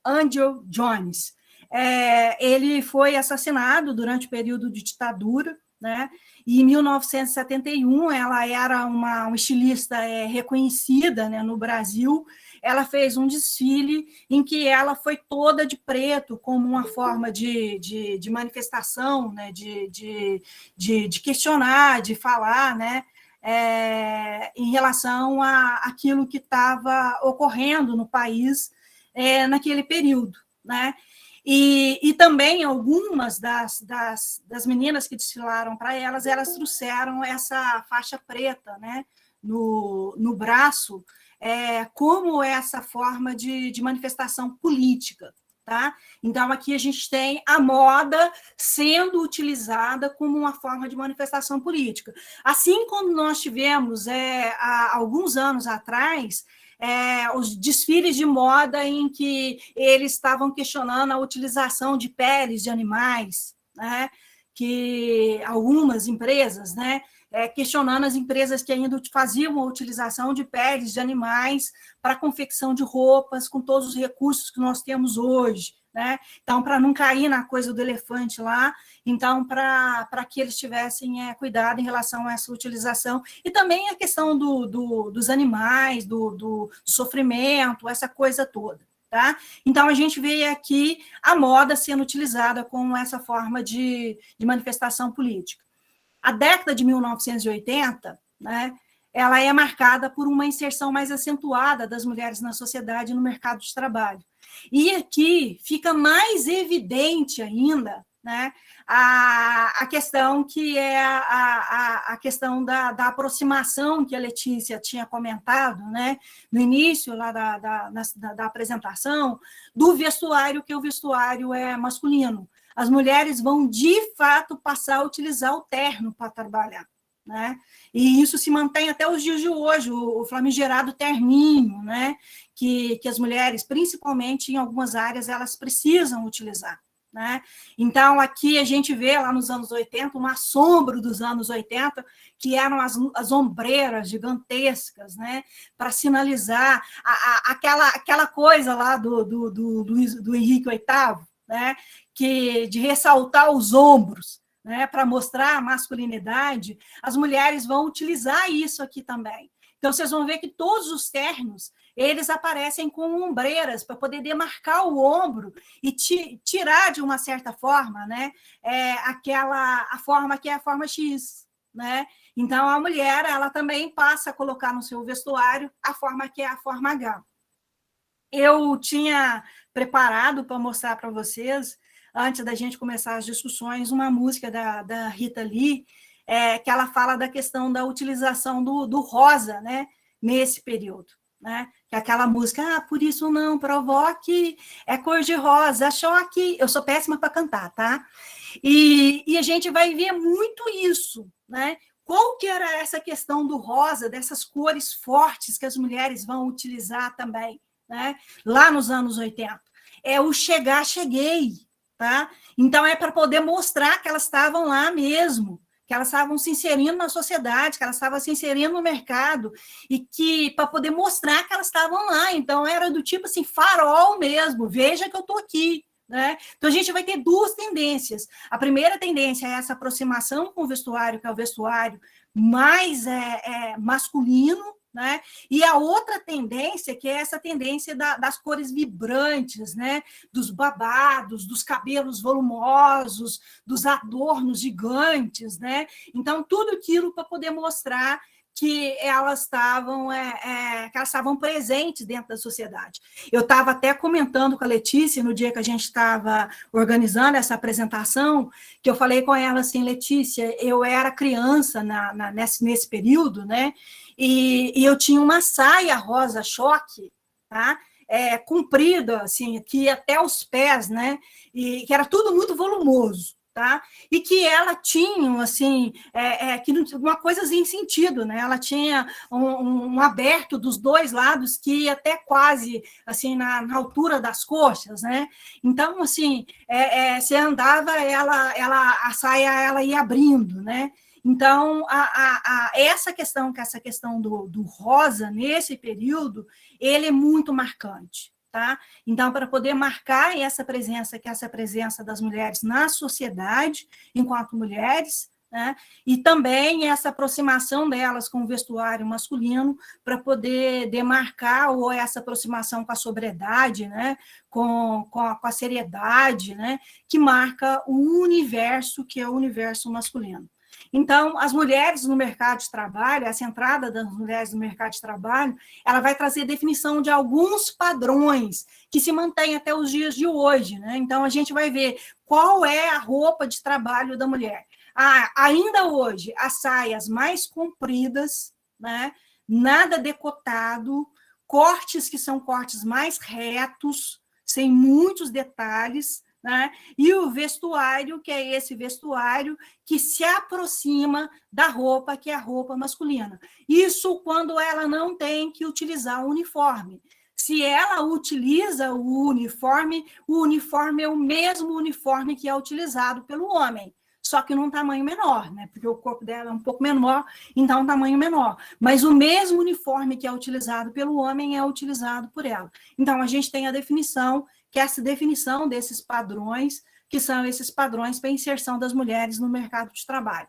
Angel Jones. Ele foi assassinado durante o período de ditadura, né? E em 1971 ela era uma estilista reconhecida, né, no Brasil. ela fez um desfile em que ela foi toda de preto, como uma forma de manifestação, né, de questionar, de falar, né, em relação àquilo que estava ocorrendo no país naquele período, né? E também algumas das meninas que desfilaram para elas trouxeram essa faixa preta, né, no braço, como essa forma de manifestação política. Tá? Então, aqui a gente tem a moda sendo utilizada como uma forma de manifestação política. Assim como nós tivemos, há alguns anos atrás, os desfiles de moda em que eles estavam questionando a utilização de peles de animais, né? Que algumas empresas, né, questionando as empresas que ainda faziam a utilização de peles de animais para a confecção de roupas com todos os recursos que nós temos hoje. Né? Então, para não cair na coisa do elefante lá, então, para que eles tivessem cuidado em relação a essa utilização, e também a questão dos animais, do sofrimento, essa coisa toda. Tá? Então, a gente vê aqui a moda sendo utilizada como essa forma de manifestação política. A década de 1980, né, ela é marcada por uma inserção mais acentuada das mulheres na sociedade e no mercado de trabalho. E aqui fica mais evidente ainda, né, a questão que é a questão da aproximação que a Letícia tinha comentado, né, no início lá da apresentação, do vestuário, que o vestuário é masculino. As mulheres vão, de fato, passar a utilizar o terno para trabalhar. Né? E isso se mantém até os dias de hoje, o famigerado terninho, né? que as mulheres, principalmente em algumas áreas, elas precisam utilizar. Né? Então, aqui a gente vê, lá nos anos 80, um assombro dos anos 80, que eram as ombreiras gigantescas, né? Para sinalizar aquela coisa lá do Henrique VIII, né? De ressaltar os ombros, né, para mostrar a masculinidade, as mulheres vão utilizar isso aqui também. Então, vocês vão ver que todos os ternos, eles aparecem com ombreiras para poder demarcar o ombro e tirar, de uma certa forma, né, a forma que é a forma X. Né? Então, a mulher, ela também passa a colocar no seu vestuário a forma que é a forma H. Eu tinha preparado para mostrar para vocês, antes da gente começar as discussões, uma música da Rita Lee, que ela fala da questão da utilização do rosa, né, nesse período. Né? Que é aquela música, por isso não provoque, é cor de rosa, choque. Eu sou péssima para cantar, tá? E a gente vai ver muito isso, né? Qual que era essa questão do rosa, dessas cores fortes que as mulheres vão utilizar também, né? Lá nos anos 80? É o cheguei. Tá? Então, é para poder mostrar que elas estavam lá mesmo, que elas estavam se inserindo na sociedade, que elas estavam se inserindo no mercado, e que para poder mostrar que elas estavam lá. Então, era do tipo assim, farol mesmo, veja que eu estou aqui. Né? Então, a gente vai ter duas tendências. A primeira tendência é essa aproximação com o vestuário, que é o vestuário mais masculino, né? E a outra tendência, que é essa tendência das cores vibrantes, né? Dos babados, dos cabelos volumosos, dos adornos gigantes, né? Então, tudo aquilo para poder mostrar que elas estavam presentes dentro da sociedade. Eu estava até comentando com a Letícia, no dia que a gente estava organizando essa apresentação, que eu falei com ela assim, Letícia, eu era criança nesse período, né? E eu tinha uma saia rosa choque, tá? Comprida, assim, que ia até os pés, né? E que era tudo muito volumoso. Tá? E que ela tinha, assim, uma coisa em sentido, né? Ela tinha um aberto dos dois lados que ia até quase, assim, na altura das coxas, né? Então, assim, você andava, a saia ela ia abrindo, né? Então, essa questão do rosa, nesse período, ele é muito marcante. Tá? Então, para poder marcar essa presença das mulheres na sociedade, enquanto mulheres, né? E também essa aproximação delas com o vestuário masculino para poder demarcar ou essa aproximação com a sobriedade, né? com a seriedade, né? Que marca o universo, que é o universo masculino. Então, as mulheres no mercado de trabalho, essa entrada das mulheres no mercado de trabalho, ela vai trazer definição de alguns padrões que se mantêm até os dias de hoje, né? Então, a gente vai ver qual é a roupa de trabalho da mulher. Ainda hoje, as saias mais compridas, né? Nada decotado, cortes que são cortes mais retos, sem muitos detalhes, né? E o vestuário, que é esse vestuário que se aproxima da roupa, que é a roupa masculina. Isso quando ela não tem que utilizar o uniforme. Se ela utiliza o uniforme é o mesmo uniforme que é utilizado pelo homem, só que num tamanho menor, né? Porque o corpo dela é um pouco menor, então um tamanho menor. Mas o mesmo uniforme que é utilizado pelo homem é utilizado por ela. Então, a gente tem a definição, que é essa definição desses padrões, que são esses padrões para a inserção das mulheres no mercado de trabalho.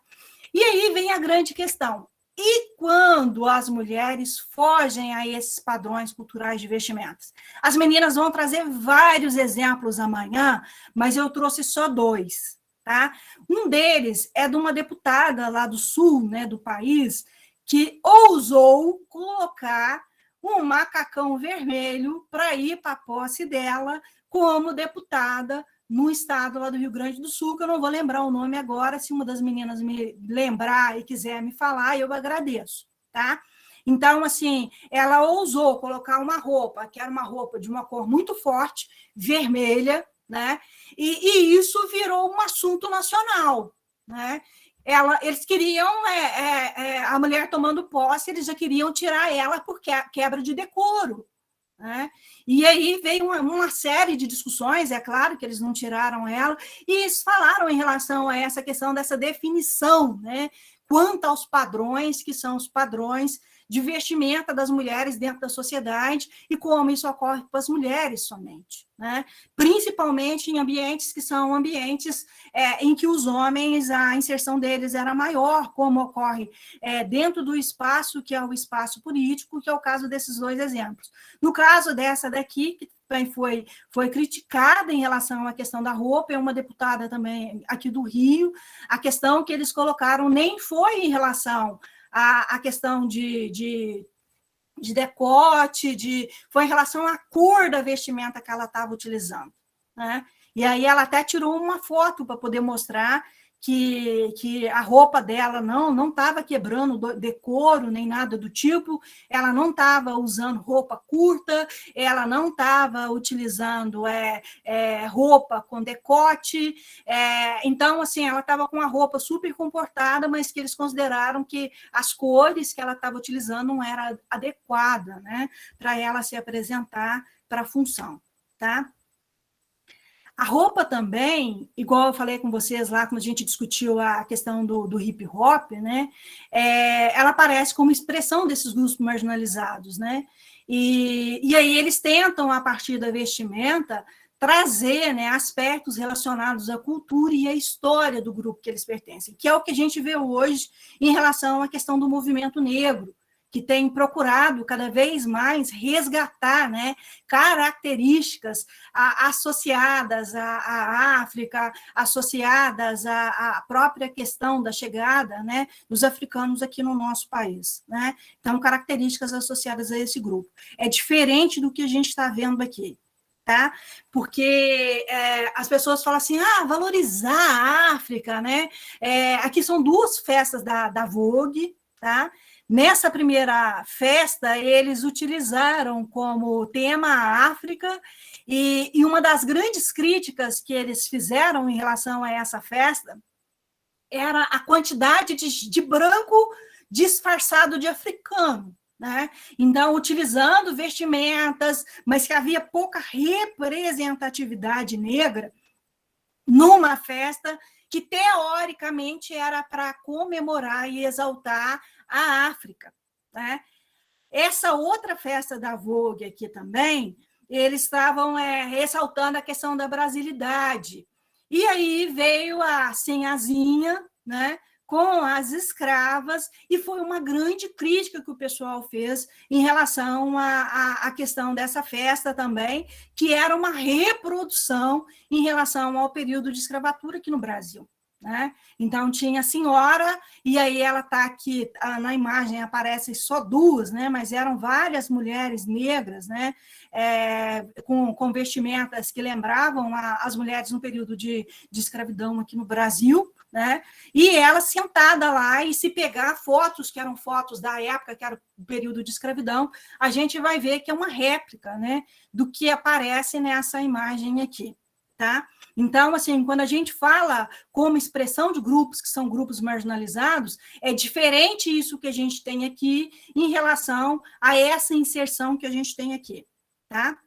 E aí vem a grande questão. E quando as mulheres fogem a esses padrões culturais de vestimentas? As meninas vão trazer vários exemplos amanhã, mas eu trouxe só 2. Tá? Um deles é de uma deputada lá do sul, né, do país, que ousou colocar um macacão vermelho para ir para a posse dela como deputada no estado lá do Rio Grande do Sul, que eu não vou lembrar o nome agora, se uma das meninas me lembrar e quiser me falar, eu agradeço, tá? Então, assim, ela ousou colocar uma roupa, que era uma roupa de uma cor muito forte, vermelha, né? E isso virou um assunto nacional, né? Eles queriam, a mulher tomando posse, eles já queriam tirar ela por quebra de decoro, né? E aí veio uma série de discussões, é claro que eles não tiraram ela, e eles falaram em relação a essa questão dessa definição, né? Quanto aos padrões, que são os padrões de vestimenta das mulheres dentro da sociedade e como isso ocorre para as mulheres somente, né? Principalmente em ambientes que são ambientes em que os homens, a inserção deles era maior, como ocorre dentro do espaço, que é o espaço político, que é o caso desses 2 exemplos. No caso dessa daqui, que também foi criticada em relação à questão da roupa, é uma deputada também aqui do Rio, a questão que eles colocaram nem foi em relação à questão de decote, foi em relação à cor da vestimenta que ela estava utilizando, né? E aí ela até tirou uma foto para poder mostrar que a roupa dela não estava quebrando decoro, nem nada do tipo, ela não estava usando roupa curta, ela não estava utilizando roupa com decote, então, assim, ela estava com uma roupa super comportada, mas que eles consideraram que as cores que ela estava utilizando não era adequada, né, para ela se apresentar para a função, tá? A roupa também, igual eu falei com vocês lá, quando a gente discutiu a questão do hip hop, né? Ela aparece como expressão desses grupos marginalizados, né? E aí eles tentam, a partir da vestimenta, trazer, né, aspectos relacionados à cultura e à história do grupo que eles pertencem, que é o que a gente vê hoje em relação à questão do movimento negro, que tem procurado cada vez mais resgatar, né, características associadas à África, associadas à própria questão da chegada, né, dos africanos aqui no nosso país, né? Então, características associadas a esse grupo. É diferente do que a gente está vendo aqui, tá? Porque as pessoas falam assim, valorizar a África, né? Aqui são 2 festas da Vogue, tá? Nessa primeira festa, eles utilizaram como tema a África, e uma das grandes críticas que eles fizeram em relação a essa festa era a quantidade de branco disfarçado de africano, né? Então, utilizando vestimentas, mas que havia pouca representatividade negra numa festa que, teoricamente, era para comemorar e exaltar a África, né? Essa outra festa da Vogue aqui também, eles estavam ressaltando a questão da brasilidade. E aí veio a Sinhazinha, né, com as escravas, e foi uma grande crítica que o pessoal fez em relação à questão dessa festa também, que era uma reprodução em relação ao período de escravatura aqui no Brasil. Né? Então, tinha a senhora, e aí ela está aqui, na imagem aparecem só duas, né? Mas eram várias mulheres negras, né? Com vestimentas que lembravam as mulheres no período de escravidão aqui no Brasil, né? E ela sentada lá, e se pegar fotos, que eram fotos da época, que era o período de escravidão, a gente vai ver que é uma réplica, né? Do que aparece nessa imagem aqui, tá? Então, assim, quando a gente fala como expressão de grupos que são grupos marginalizados, é diferente isso que a gente tem aqui em relação a essa inserção que a gente tem aqui, tá?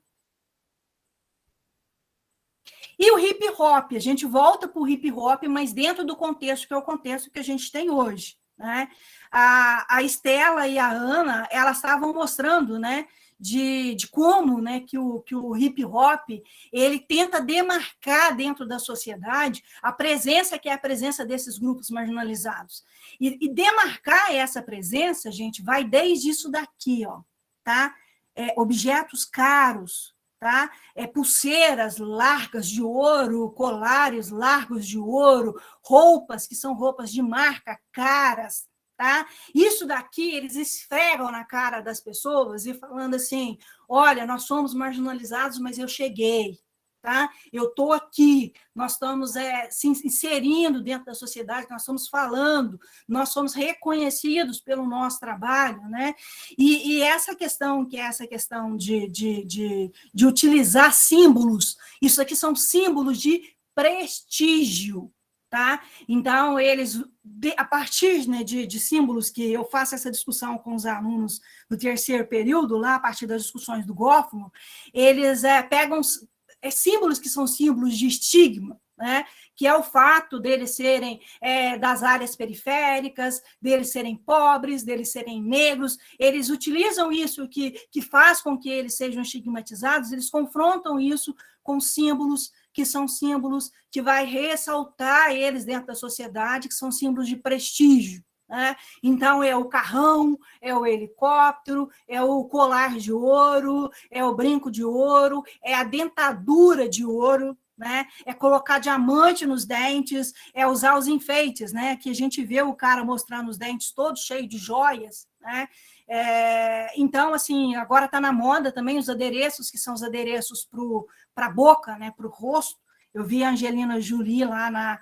E o hip hop, a gente volta para o hip hop, mas dentro do contexto que é o contexto que a gente tem hoje, né? A Estela e a Ana, elas estavam mostrando, né, de como, né, que o hip hop ele tenta demarcar dentro da sociedade a presença que é a presença desses grupos marginalizados. E demarcar essa presença, gente, vai desde isso daqui, ó, tá? Objetos caros, tá? Pulseiras largas de ouro, colares largos de ouro, roupas que são roupas de marca caras, tá? Isso daqui eles esfregam na cara das pessoas e falando assim: olha, nós somos marginalizados, mas eu cheguei. Tá? Eu estou aqui, nós estamos se inserindo dentro da sociedade, nós estamos falando, nós somos reconhecidos pelo nosso trabalho, né? E essa questão, que é essa questão de utilizar símbolos, isso aqui são símbolos de prestígio, tá? Então, eles, a partir, né, de símbolos, que eu faço essa discussão com os alunos do terceiro período, lá a partir das discussões do Goffman, eles pegam símbolos que são símbolos de estigma, né? Que é o fato deles serem das áreas periféricas, deles serem pobres, deles serem negros. Eles utilizam isso que faz com que eles sejam estigmatizados, eles confrontam isso com símbolos que são símbolos que vai ressaltar eles dentro da sociedade, que são símbolos de prestígio. Né? Então, é o carrão, é o helicóptero, é o colar de ouro, é o brinco de ouro, é a dentadura de ouro, né? É colocar diamante nos dentes, é usar os enfeites, né? Que a gente vê o cara mostrando os dentes todos cheios de joias, né? Então, assim, agora está na moda também os adereços, que são os adereços para a boca, né? Para o rosto. Eu vi a Angelina Jolie lá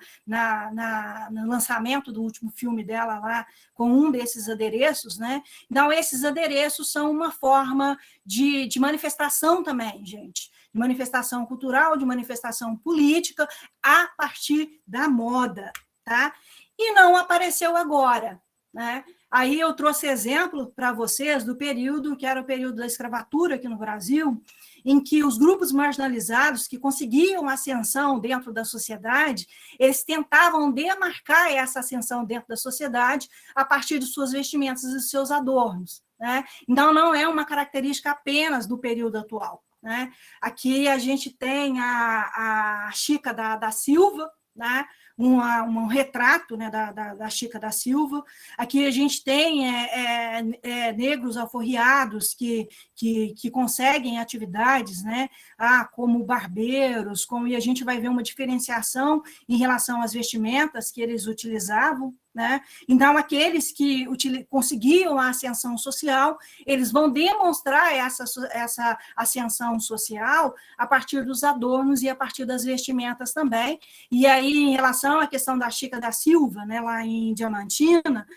no lançamento do último filme dela lá, com um desses adereços, né? Então, esses adereços são uma forma de manifestação também, gente. De manifestação cultural, de manifestação política, a partir da moda, tá? E não apareceu agora, né? Aí eu trouxe exemplo para vocês do período, que era o período da escravatura aqui no Brasil, em que os grupos marginalizados que conseguiam ascensão dentro da sociedade, eles tentavam demarcar essa ascensão dentro da sociedade a partir de suas vestimentas e seus adornos, né? Então, não é uma característica apenas do período atual, né? Aqui a gente tem a Chica da Silva, né? Um retrato, né, da Chica da Silva. Aqui a gente tem negros alforriados que conseguem atividades, né, como barbeiros, e a gente vai ver uma diferenciação em relação às vestimentas que eles utilizavam, né? Então, aqueles que conseguiam a ascensão social, eles vão demonstrar essa ascensão social a partir dos adornos e a partir das vestimentas também. E aí, em relação à questão da Chica da Silva, né, lá em Diamantina,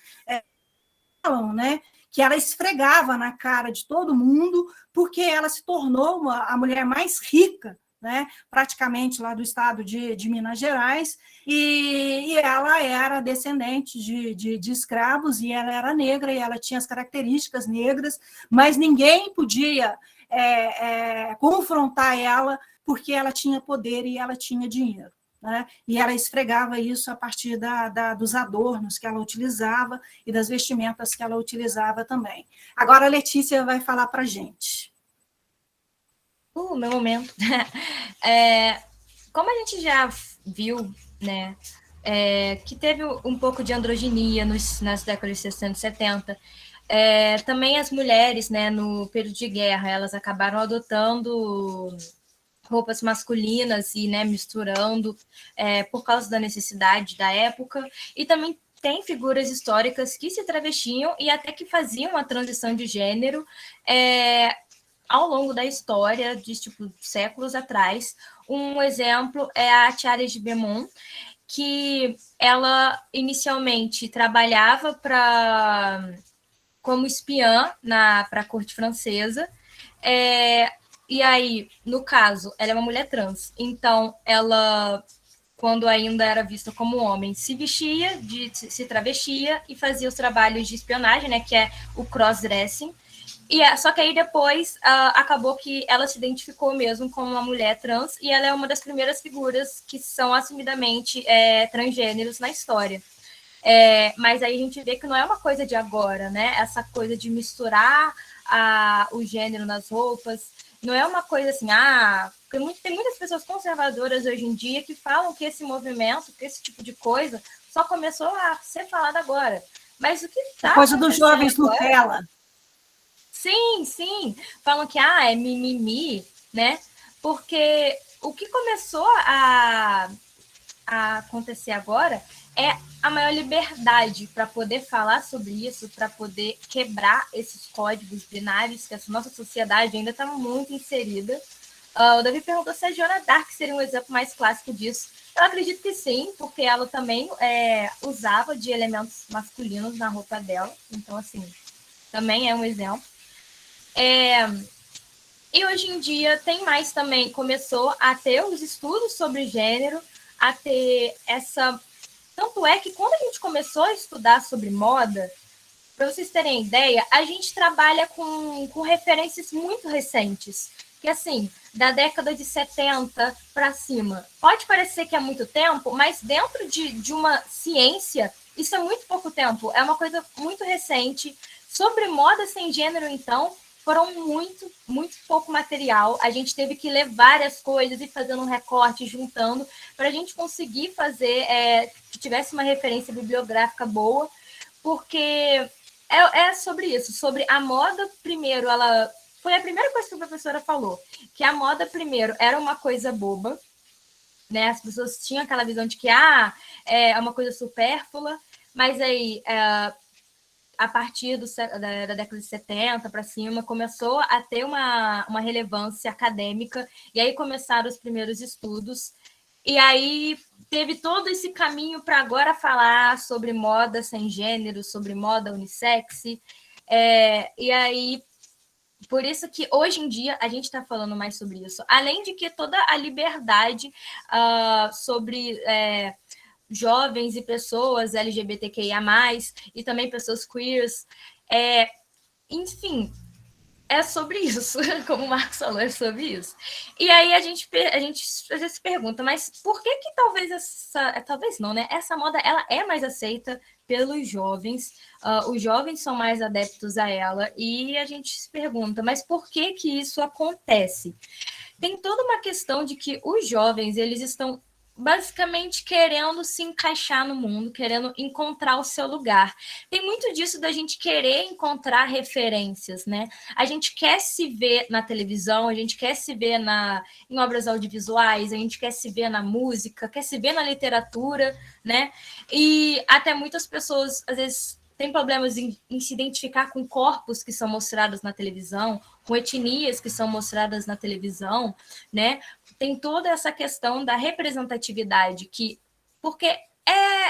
falam, né, que ela esfregava na cara de todo mundo, porque ela se tornou a mulher mais rica, né, praticamente lá do estado de Minas Gerais, e ela era descendente de escravos, e ela era negra, e ela tinha as características negras, mas ninguém podia confrontar ela, porque ela tinha poder e ela tinha dinheiro. Né? E ela esfregava isso a partir dos adornos que ela utilizava e das vestimentas que ela utilizava também. Agora a Letícia vai falar para a gente. Meu momento. Como a gente já viu, né, que teve um pouco de androginia nas décadas de 60 e 70. Também as mulheres, né, no período de guerra, elas acabaram adotando roupas masculinas e, né, misturando por causa da necessidade da época. E também tem figuras históricas que se travestiam e até que faziam a transição de gênero ao longo da história, de tipo séculos atrás. Um exemplo é a Thiares de Beaumont, que ela inicialmente trabalhava como espiã para a corte francesa. E aí, no caso, ela é uma mulher trans. Então, ela, quando ainda era vista como homem, se vestia, se travestia e fazia os trabalhos de espionagem, né, que é o cross-dressing. Só que aí depois acabou que ela se identificou mesmo como uma mulher trans e ela é uma das primeiras figuras que são assumidamente transgêneros na história. Mas aí a gente vê que não é uma coisa de agora, né? Essa coisa de misturar o gênero nas roupas, não é uma coisa assim, tem muitas pessoas conservadoras hoje em dia que falam que esse movimento, que esse tipo de coisa, só começou a ser falado agora. Mas o que está coisa dos jovens Nutella. Sim, sim. Falam que é mimimi, né? Porque o que começou a acontecer agora é a maior liberdade para poder falar sobre isso, para poder quebrar esses códigos binários que a nossa sociedade ainda está muito inserida. O Davi perguntou se a Joana Dark seria um exemplo mais clássico disso. Eu acredito que sim, porque ela também usava de elementos masculinos na roupa dela. Então, assim, também é um exemplo. E hoje em dia tem mais também, começou a ter os estudos sobre gênero, a ter essa... Tanto é que quando a gente começou a estudar sobre moda, para vocês terem ideia, a gente trabalha com referências muito recentes, que assim, da década de 70 para cima. Pode parecer que é muito tempo, mas dentro de uma ciência, isso é muito pouco tempo, é uma coisa muito recente. Sobre moda sem gênero, então, foram muito, muito pouco material. A gente teve que ler várias coisas e fazendo um recorte, juntando, para a gente conseguir fazer que tivesse uma referência bibliográfica boa, porque é sobre isso, sobre a moda. Primeiro, ela foi a primeira coisa que a professora falou, que a moda, primeiro, era uma coisa boba, né? As pessoas tinham aquela visão de que é uma coisa supérflua, mas aí... a partir da década de 70 para cima, começou a ter uma relevância acadêmica, e aí começaram os primeiros estudos, e aí teve todo esse caminho para agora falar sobre moda sem gênero, sobre moda unissex, e aí, por isso que hoje em dia a gente está falando mais sobre isso, além de que toda a liberdade sobre... jovens e pessoas LGBTQIA+, e também pessoas queers. Enfim, é sobre isso, como o Marcos falou, é sobre isso. E aí a gente às vezes se pergunta, mas por que talvez talvez não, né? Essa moda, ela é mais aceita pelos jovens, os jovens são mais adeptos a ela, e a gente se pergunta, mas por que isso acontece? Tem toda uma questão de que os jovens, eles estão basicamente querendo se encaixar no mundo, querendo encontrar o seu lugar. Tem muito disso da gente querer encontrar referências, né? A gente quer se ver na televisão, a gente quer se ver em obras audiovisuais, a gente quer se ver na música, quer se ver na literatura, né? E até muitas pessoas, às vezes, têm problemas em se identificar com corpos que são mostrados na televisão, com etnias que são mostradas na televisão, né? Tem toda essa questão da representatividade, porque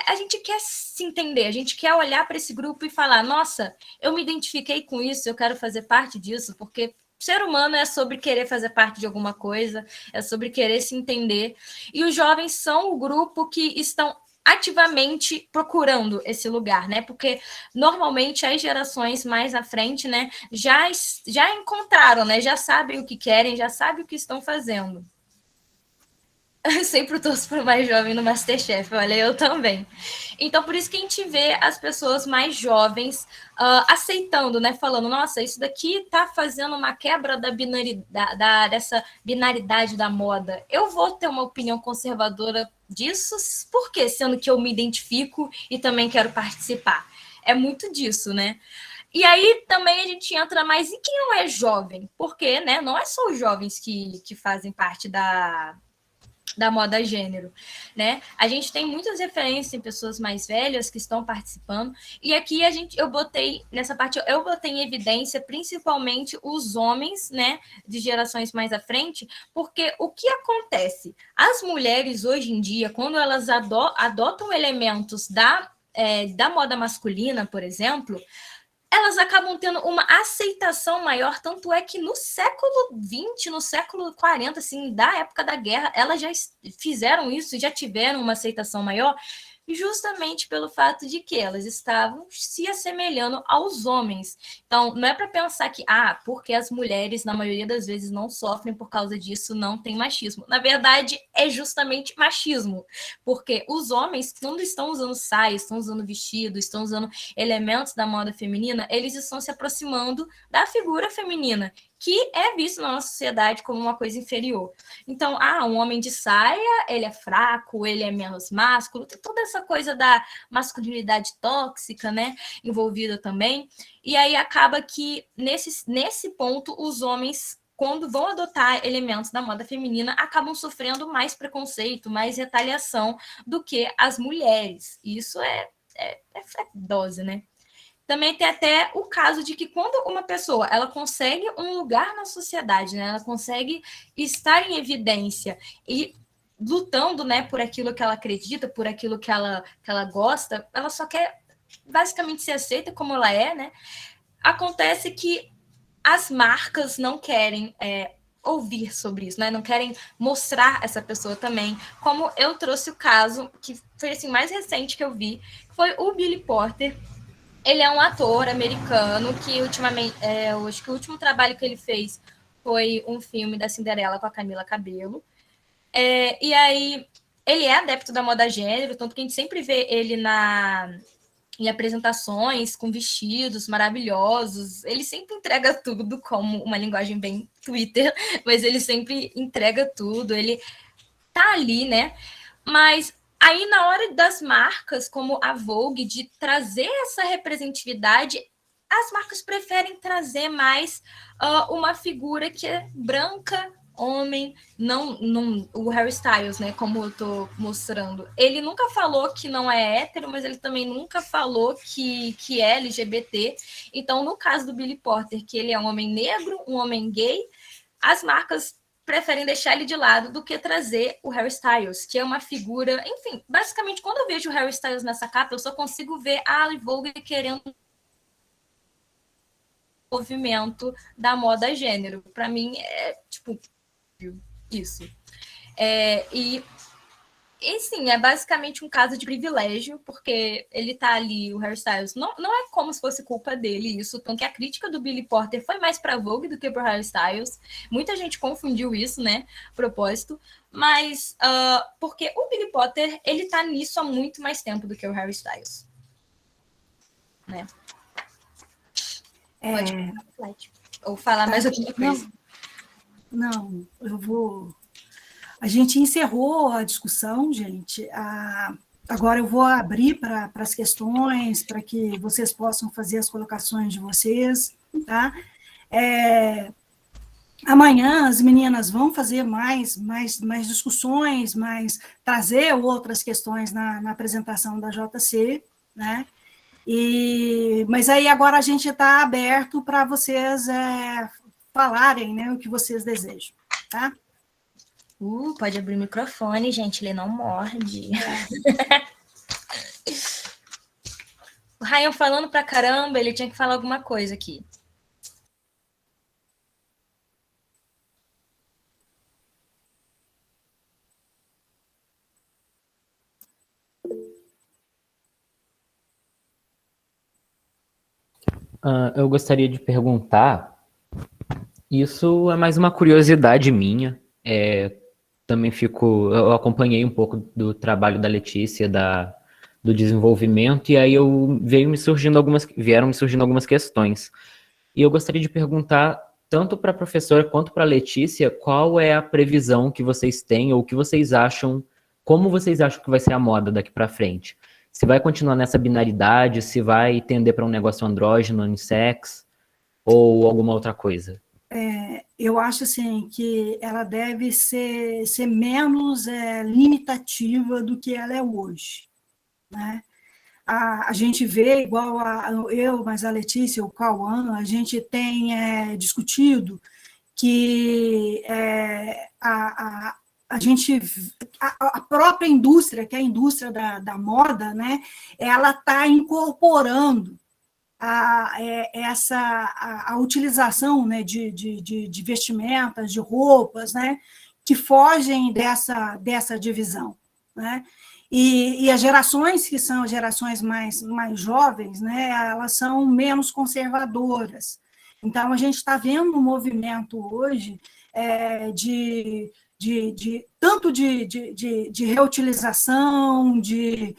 a gente quer se entender, a gente quer olhar para esse grupo e falar, nossa, eu me identifiquei com isso, eu quero fazer parte disso, porque ser humano é sobre querer fazer parte de alguma coisa, é sobre querer se entender, e os jovens são o grupo que estão ativamente procurando esse lugar, né? Porque normalmente as gerações mais à frente, né, já encontraram, né? Já sabem o que querem, já sabem o que estão fazendo. Eu sempre torço para o mais jovem no MasterChef, olha, eu também. Então, por isso que a gente vê as pessoas mais jovens aceitando, né? Falando, nossa, isso daqui tá fazendo uma quebra dessa binaridade da moda. Eu vou ter uma opinião conservadora disso? Por quê? Sendo que eu me identifico e também quero participar. É muito disso, né? E aí também a gente entra mais em quem não é jovem, porque, né, não é só os jovens que fazem parte da moda gênero, né? A gente tem muitas referências em pessoas mais velhas que estão participando, e aqui eu botei, nessa parte, eu botei em evidência principalmente os homens, né, de gerações mais à frente, porque o que acontece? As mulheres hoje em dia, quando elas adotam elementos da moda masculina, por exemplo, elas acabam tendo uma aceitação maior, tanto é que no século XX, no século 40, assim, da época da guerra, elas já fizeram isso, já tiveram uma aceitação maior, justamente pelo fato de que elas estavam se assemelhando aos homens. Então, não é para pensar que, porque as mulheres, na maioria das vezes, não sofrem por causa disso, não tem machismo. Na verdade, é justamente machismo, porque os homens, quando estão usando saias, estão usando vestido, estão usando elementos da moda feminina, eles estão se aproximando da figura feminina, que é visto na nossa sociedade como uma coisa inferior. Então, um homem de saia, ele é fraco, ele é menos másculo, tem toda essa coisa da masculinidade tóxica, né, envolvida também. E aí acaba que, nesse ponto, os homens, quando vão adotar elementos da moda feminina, acabam sofrendo mais preconceito, mais retaliação do que as mulheres. Isso é dose, né? Também tem até o caso de que quando uma pessoa ela consegue um lugar na sociedade, né, ela consegue estar em evidência e lutando, né, por aquilo que ela acredita, por aquilo que ela gosta, ela só quer basicamente ser aceita como ela é, né? Acontece que as marcas não querem ouvir sobre isso, né? Não querem mostrar essa pessoa também. Como eu trouxe o caso que foi assim mais recente que eu vi, foi o Billy Porter. Ele é um ator americano que ultimamente, eu acho que o último trabalho que ele fez foi um filme da Cinderela com a Camila Cabello. E aí, ele é adepto da moda gênero, tanto que a gente sempre vê ele em apresentações com vestidos maravilhosos. Ele sempre entrega tudo, como uma linguagem bem Twitter, mas ele sempre entrega tudo. Ele tá ali, né? Mas aí, na hora das marcas, como a Vogue, de trazer essa representatividade, as marcas preferem trazer mais uma figura que é branca, homem, não o Harry Styles, né? Como eu tô mostrando. Ele nunca falou que não é hétero, mas ele também nunca falou que é LGBT. Então, no caso do Billy Porter, que ele é um homem negro, um homem gay, as marcas preferem deixar ele de lado do que trazer o Harry Styles, que é uma figura... Enfim, basicamente, quando eu vejo o Harry Styles nessa capa, eu só consigo ver a Vogue querendo o movimento da moda gênero. Para mim, é, tipo, isso. E sim, é basicamente um caso de privilégio, porque ele tá ali, o Harry Styles, não é como se fosse culpa dele isso, tanto que a crítica do Billy Porter foi mais pra Vogue do que pro Harry Styles. Muita gente confundiu isso, né, propósito, mas porque o Billy Porter, ele tá nisso há muito mais tempo do que o Harry Styles, né? Pode ou falar mais alguma coisa. Não, eu vou... A gente encerrou a discussão, gente. Agora eu vou abrir para as questões, para que vocês possam fazer as colocações de vocês, tá? Amanhã as meninas vão fazer mais discussões, trazer outras questões na apresentação da JC, né? Mas aí agora a gente está aberto para vocês falarem, né, o que vocês desejam, tá? Pode abrir o microfone, gente, ele não morde. O Ryan falando pra caramba, ele tinha que falar alguma coisa aqui. Eu gostaria de perguntar, isso é mais uma curiosidade minha, também eu acompanhei um pouco do trabalho da Letícia, do desenvolvimento, e aí vieram me surgindo algumas questões. E eu gostaria de perguntar, tanto para a professora quanto para a Letícia, qual é a previsão que vocês têm, ou o que vocês acham como vocês acham que vai ser a moda daqui para frente? Se vai continuar nessa binaridade, se vai tender para um negócio andrógeno, unissex, ou alguma outra coisa? Eu acho assim, que ela deve ser menos limitativa do que ela é hoje, né? A gente vê, igual eu, mas a Letícia, o Cauã, a gente tem discutido que a gente, a própria indústria, que é a indústria da moda, né, ela está incorporando a utilização, né, de vestimentas, de roupas, né, que fogem dessa divisão, né? E as gerações que são gerações mais jovens, né, elas são menos conservadoras. Então, a gente está vendo um movimento hoje tanto de reutilização, de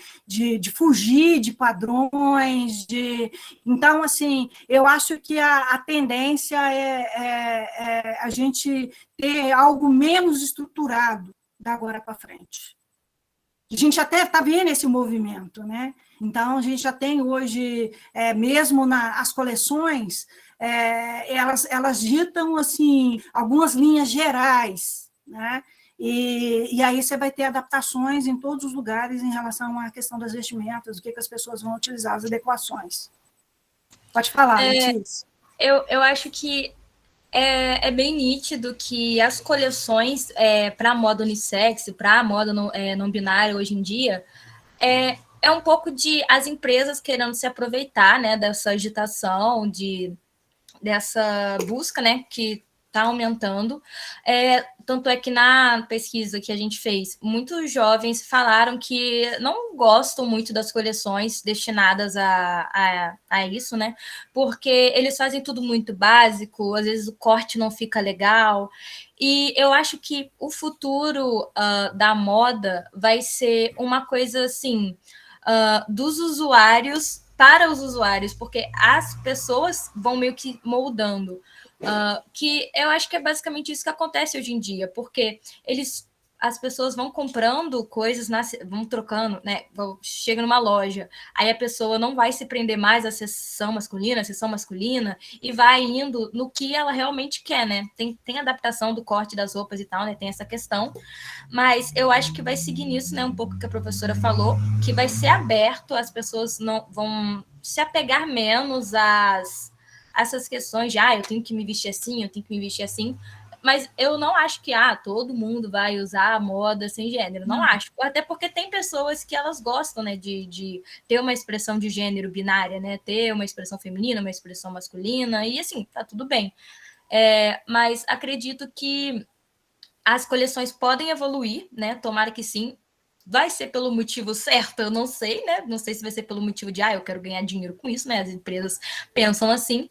fugir de padrões, então, assim, eu acho que a tendência é a gente ter algo menos estruturado da agora para frente. A gente até está vendo esse movimento, né? Então, a gente já tem hoje, mesmo as coleções, elas ditam assim, algumas linhas gerais, né? E aí você vai ter adaptações em todos os lugares em relação à questão das vestimentas, o que as pessoas vão utilizar, as adequações. Pode falar, Letícia. Eu acho que é bem nítido que as coleções para a moda unissex, para a moda não binária hoje em dia, é um pouco de as empresas querendo se aproveitar, né, dessa agitação, dessa busca, né, que está aumentando. Tanto é que na pesquisa que a gente fez, muitos jovens falaram que não gostam muito das coleções destinadas a isso, né? Porque eles fazem tudo muito básico, às vezes o corte não fica legal. E eu acho que o futuro da moda vai ser uma coisa assim, dos usuários para os usuários, porque as pessoas vão meio que moldando. Que eu acho que é basicamente isso que acontece hoje em dia, porque as pessoas vão comprando coisas, vão trocando, né? Chega numa loja, aí a pessoa não vai se prender mais à seção masculina, e vai indo no que ela realmente quer, né? Tem adaptação do corte das roupas e tal, né? Tem essa questão, mas eu acho que vai seguir nisso, né? Um pouco que a professora falou, que vai ser aberto, as pessoas não vão se apegar menos essas questões de, eu tenho que me vestir assim, eu tenho que me vestir assim, mas eu não acho que todo mundo vai usar a moda sem gênero, não acho, até porque tem pessoas que elas gostam, né, de ter uma expressão de gênero binária, né, ter uma expressão feminina, uma expressão masculina, e assim, tá tudo bem, mas acredito que as coleções podem evoluir, né, tomara que sim. Vai ser pelo motivo certo? Eu não sei, né? Não sei se vai ser pelo motivo de, eu quero ganhar dinheiro com isso, né? As empresas pensam assim.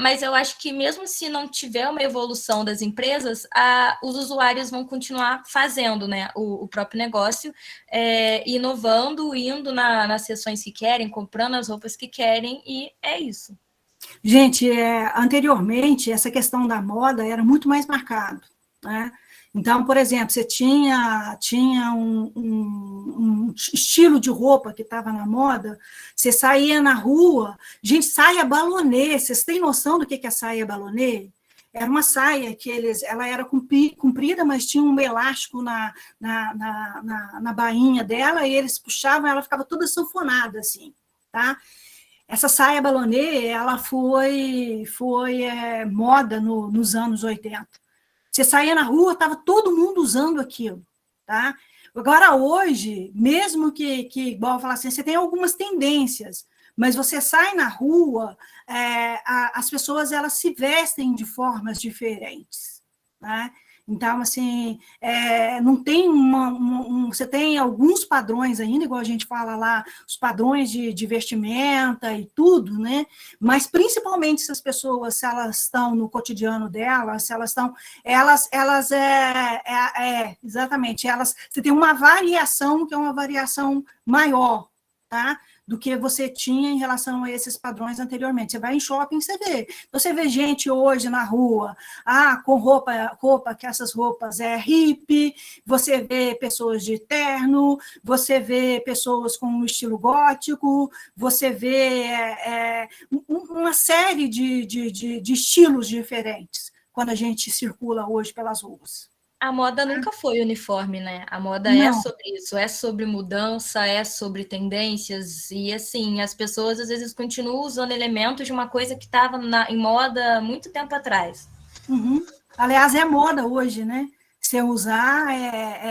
Mas eu acho que mesmo se não tiver uma evolução das empresas, os usuários vão continuar fazendo, né, o próprio negócio, inovando, indo nas seções que querem, comprando as roupas que querem, e é isso. Gente, anteriormente, essa questão da moda era muito mais marcado, né? Então, por exemplo, você tinha um estilo de roupa que estava na moda, você saía na rua, gente, saia balonê, vocês têm noção do que é saia balonê? Era uma saia que ela era comprida, mas tinha um elástico na bainha dela, e eles puxavam, ela ficava toda sanfonada, assim, tá? Essa saia balonê, ela foi moda nos anos 80. Você saía na rua, estava todo mundo usando aquilo, tá? Agora, hoje, mesmo que igual eu falar assim, você tem algumas tendências, mas você sai na rua, as pessoas, elas se vestem de formas diferentes, né? Então, assim, não tem você tem alguns padrões ainda, igual a gente fala lá, os padrões de vestimenta e tudo, né? Mas, principalmente, se as pessoas, se elas estão no cotidiano delas, se elas estão... exatamente, você tem uma variação que é uma variação maior, tá? do que você tinha em relação a esses padrões anteriormente. Você vai em shopping, você vê gente hoje na rua, com roupa, que essas roupas é hippie, você vê pessoas de terno, você vê pessoas com um estilo gótico, você vê uma série de estilos diferentes quando a gente circula hoje pelas ruas. A moda nunca foi uniforme, né? A moda Não. é sobre isso, é sobre mudança, é sobre tendências, e assim, as pessoas às vezes continuam usando elementos de uma coisa que estava em moda muito tempo atrás. Uhum. Aliás, é moda hoje, né? Você usar,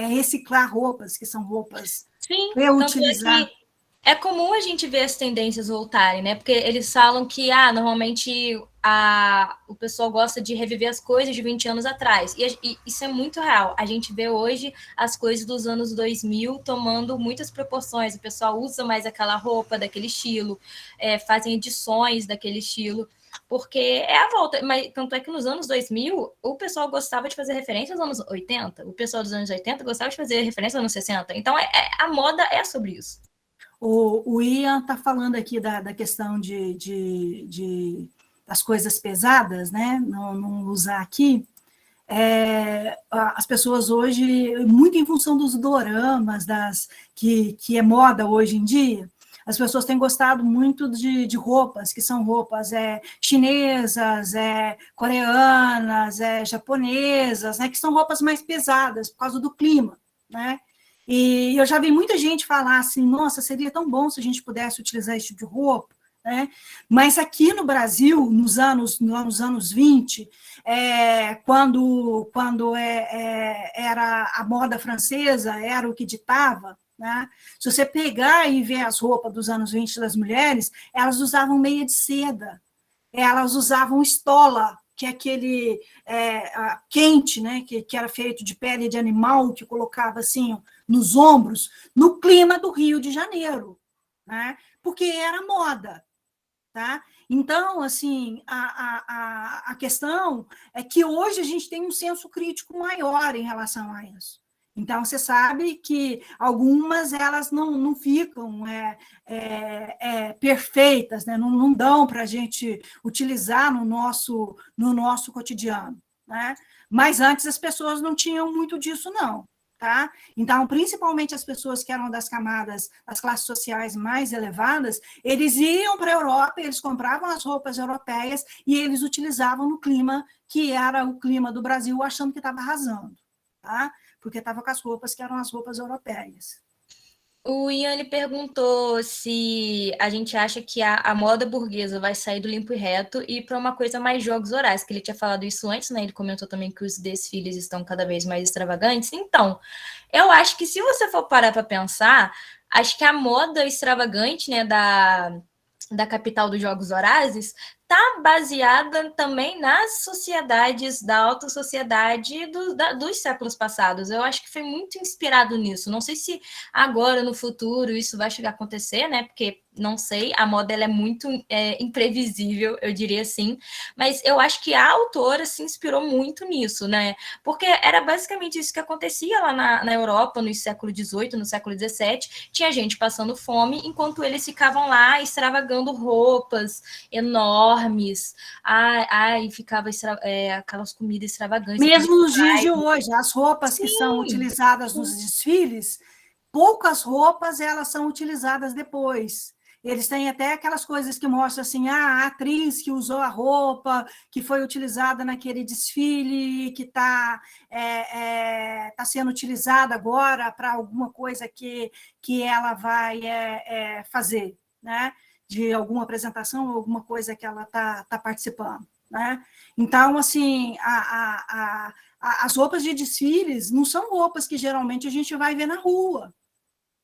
reciclar roupas, que são roupas Sim, reutilizar. é comum a gente ver as tendências voltarem, né? Porque eles falam que normalmente o pessoal gosta de reviver as coisas de 20 anos atrás. E isso é muito real. A gente vê hoje as coisas dos anos 2000 tomando muitas proporções. O pessoal usa mais aquela roupa daquele estilo, fazem edições daquele estilo, porque é a volta. Mas tanto é que nos anos 2000, o pessoal gostava de fazer referência aos anos 80, o pessoal dos anos 80 gostava de fazer referência aos anos 60. Então, a moda é sobre isso. O Ian está falando aqui da questão das coisas pesadas, né? Não usar aqui. As pessoas hoje, muito em função dos doramas, que é moda hoje em dia, as pessoas têm gostado muito de roupas, que são roupas chinesas, coreanas, japonesas, né? Que são roupas mais pesadas, por causa do clima, né? E eu já vi muita gente falar assim, nossa, seria tão bom se a gente pudesse utilizar esse tipo de roupa, né? Mas aqui no Brasil, nos anos 20, quando era a moda francesa, era o que ditava, né? Se você pegar e ver as roupas dos anos 20 das mulheres, elas usavam meia de seda, elas usavam estola, que é aquele quente, né, que era feito de pele de animal, que colocava assim nos ombros, no clima do Rio de Janeiro, né, porque era moda. Tá? Então, assim, a questão é que hoje a gente tem um senso crítico maior em relação a isso. Então, você sabe que algumas elas não ficam perfeitas, né? Não dão para a gente utilizar no nosso cotidiano. Né? Mas antes as pessoas não tinham muito disso, não. Tá? Então, principalmente as pessoas que eram das classes sociais mais elevadas, eles iam para a Europa, eles compravam as roupas europeias e eles utilizavam no clima que era o clima do Brasil, achando que estava arrasando, tá? Porque estava com as roupas que eram as roupas europeias. O Ian ele perguntou se a gente acha que a moda burguesa vai sair do limpo e reto e ir para uma coisa mais jogos horários, que ele tinha falado isso antes, né? Ele comentou também que os desfiles estão cada vez mais extravagantes. Então, eu acho que se você for parar para pensar, acho que a moda extravagante, né, da capital dos Jogos Horazes está baseada também nas sociedades da alta sociedade dos séculos passados. Eu acho que foi muito inspirado nisso. Não sei se agora, no futuro, isso vai chegar a acontecer, né? Porque, não sei, a moda ela é muito imprevisível, eu diria assim. Mas eu acho que a autora se inspirou muito nisso, né? Porque era basicamente isso que acontecia lá na Europa, no século XVIII, no século XVII. Tinha gente passando fome, enquanto eles ficavam lá extravagando roupas enormes, e ficava aquelas comidas extravagantes. Mesmo nos dias de hoje, as roupas Sim. que são utilizadas nos desfiles, poucas roupas elas são utilizadas depois. Eles têm até aquelas coisas que mostram assim, a atriz que usou a roupa, que foi utilizada naquele desfile, que está sendo utilizada agora para alguma coisa que ela vai fazer, né? De alguma apresentação ou alguma coisa que ela está participando. Né? Então, assim, as roupas de desfiles não são roupas que geralmente a gente vai ver na rua.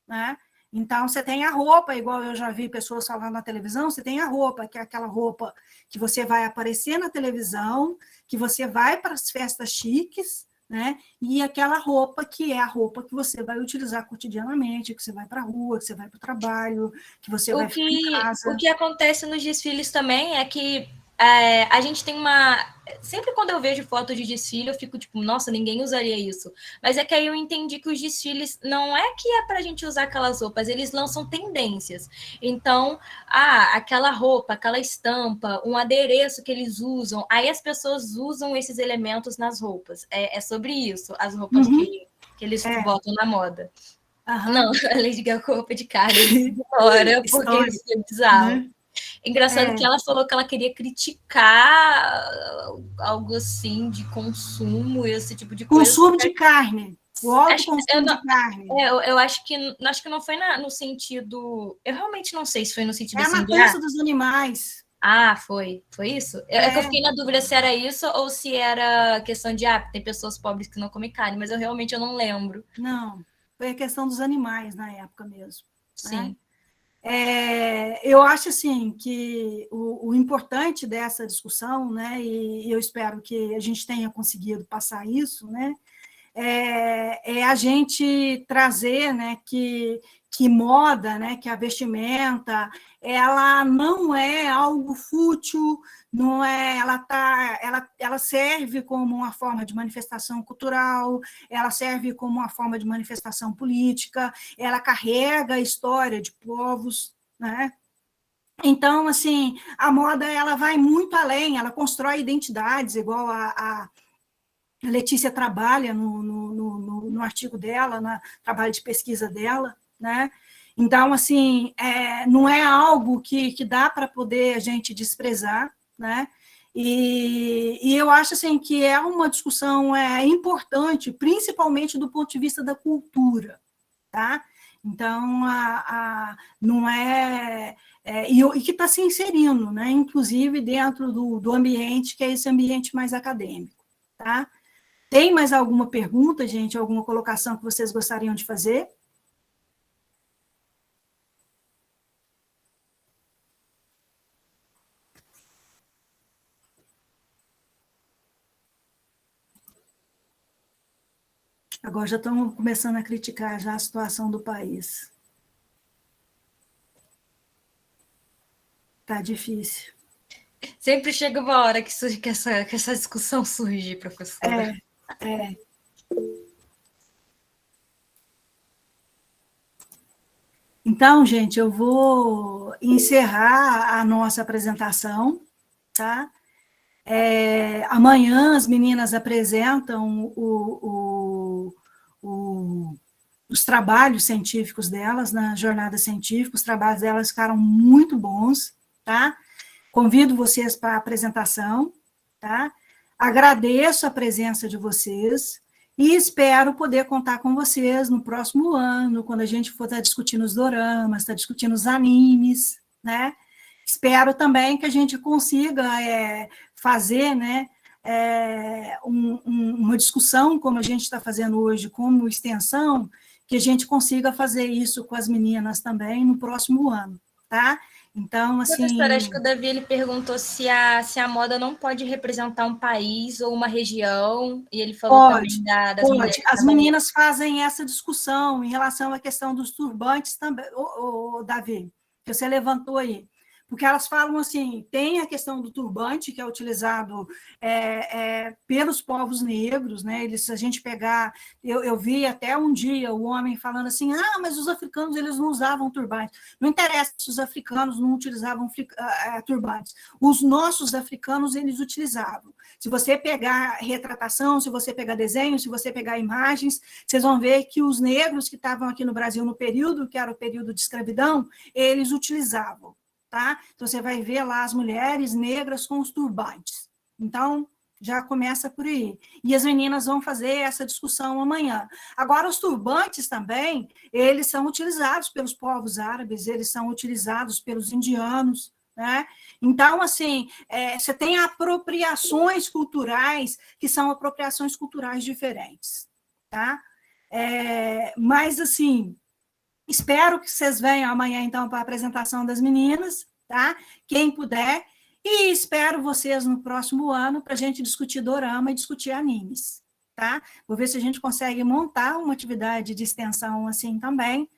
Né? Então, você tem a roupa, igual eu já vi pessoas falando na televisão, você tem a roupa, que é aquela roupa que você vai aparecer na televisão, que você vai para as festas chiques, né? E aquela roupa que é a roupa que você vai utilizar cotidianamente, que você vai para a rua, que você vai para o trabalho, que você vai ficar em casa. O que acontece nos desfiles também é que a gente tem uma... Sempre quando eu vejo foto de desfile, eu fico tipo, nossa, ninguém usaria isso. Mas é que aí eu entendi que os desfiles não é que é pra gente usar aquelas roupas, eles lançam tendências. Então, aquela roupa, aquela estampa, um adereço que eles usam, aí as pessoas usam esses elementos nas roupas. É sobre isso, as roupas que eles botam na moda. Não, a Lady Gaga com roupa de carne, eles ignoram, porque isso é bizarro. Né? Engraçado que ela falou que ela queria criticar algo assim de consumo, esse tipo de coisa. Consumo de carne. O alto consumo de carne. Eu acho que não foi no sentido... Eu realmente não sei se foi no sentido assim... É a matança dos animais. Foi isso? É que eu fiquei na dúvida se era isso ou se era questão de, tem pessoas pobres que não comem carne, mas eu realmente não lembro. Não, foi a questão dos animais na época mesmo. Sim. Né? Eu acho assim que o importante dessa discussão, né, e eu espero que a gente tenha conseguido passar isso, né, é a gente trazer, né, que moda, né, que a vestimenta, ela não é algo fútil, não é, ela serve como uma forma de manifestação cultural, ela serve como uma forma de manifestação política, ela carrega a história de povos, né? Então, assim, a moda ela vai muito além, ela constrói identidades, igual a Letícia trabalha no artigo dela, no trabalho de pesquisa dela, né? Então, assim, não é algo que dá para poder a gente desprezar, né? E eu acho assim, que é uma discussão importante, principalmente do ponto de vista da cultura, tá? Então, não e que está se inserindo, né? Inclusive dentro do ambiente, que é esse ambiente mais acadêmico, tá? Tem mais alguma pergunta, gente? Alguma colocação que vocês gostariam de fazer? Agora já estão começando a criticar já a situação do país. Tá difícil. Sempre chega uma hora que essa discussão surge, professora. Então, gente, eu vou encerrar a nossa apresentação, tá? Amanhã as meninas apresentam os trabalhos científicos delas na jornada científica, os trabalhos delas ficaram muito bons, tá? Convido vocês para a apresentação, tá? Agradeço a presença de vocês e espero poder contar com vocês no próximo ano, quando a gente for estar discutindo os doramas, estar discutindo os animes, né? Espero também que a gente consiga fazer, né, uma discussão, como a gente está fazendo hoje, como extensão, que a gente consiga fazer isso com as meninas também no próximo ano, tá? Então, assim... Professora, acho que o Davi ele perguntou se a moda não pode representar um país ou uma região, e ele falou também das mulheres. As meninas fazem essa discussão em relação à questão dos turbantes também, Davi, que você levantou aí. Porque elas falam assim, tem a questão do turbante, que é utilizado pelos povos negros, né? Se a gente pegar, eu vi até um dia o homem falando assim, mas os africanos eles não usavam turbante. Não interessa se os africanos não utilizavam turbantes. Os nossos africanos, eles utilizavam. Se você pegar retratação, se você pegar desenho, se você pegar imagens, vocês vão ver que os negros que estavam aqui no Brasil no período, que era o período de escravidão, eles utilizavam. Tá? Então, você vai ver lá as mulheres negras com os turbantes. Então, já começa por aí. E as meninas vão fazer essa discussão amanhã. Agora, os turbantes também, eles são utilizados pelos povos árabes, eles são utilizados pelos indianos, né? Então, assim, você tem apropriações culturais que são apropriações culturais diferentes, tá? Mas, assim... Espero que vocês venham amanhã, então, para a apresentação das meninas, tá? Quem puder. E espero vocês no próximo ano para a gente discutir dorama e discutir animes, tá? Vou ver se a gente consegue montar uma atividade de extensão assim também.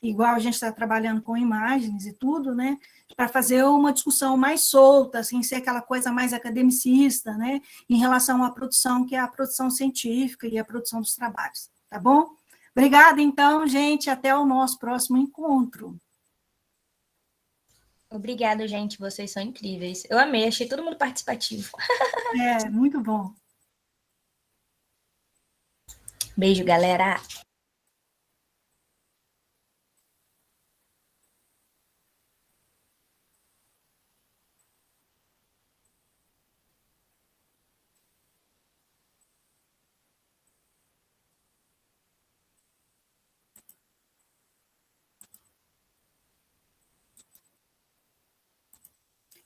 igual a gente está trabalhando com imagens e tudo, né? Para fazer uma discussão mais solta, sem ser aquela coisa mais academicista, né? Em relação à produção, que é a produção científica e a produção dos trabalhos, tá bom? Obrigada, então, gente. Até o nosso próximo encontro. Obrigada, gente. Vocês são incríveis. Eu amei, achei todo mundo participativo. É, muito bom. Beijo, galera.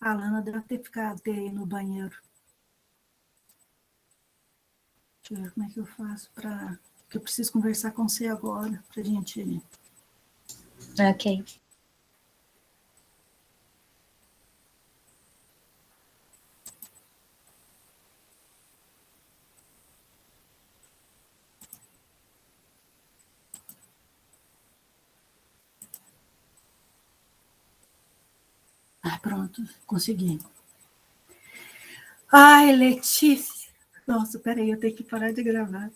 A Lana deve ter ficado aí no banheiro. Deixa eu ver como é que eu faço para... que eu preciso conversar com você agora, para a gente... Ok. Ah, pronto, consegui. Ai, Letícia. Nossa, peraí, eu tenho que parar de gravar.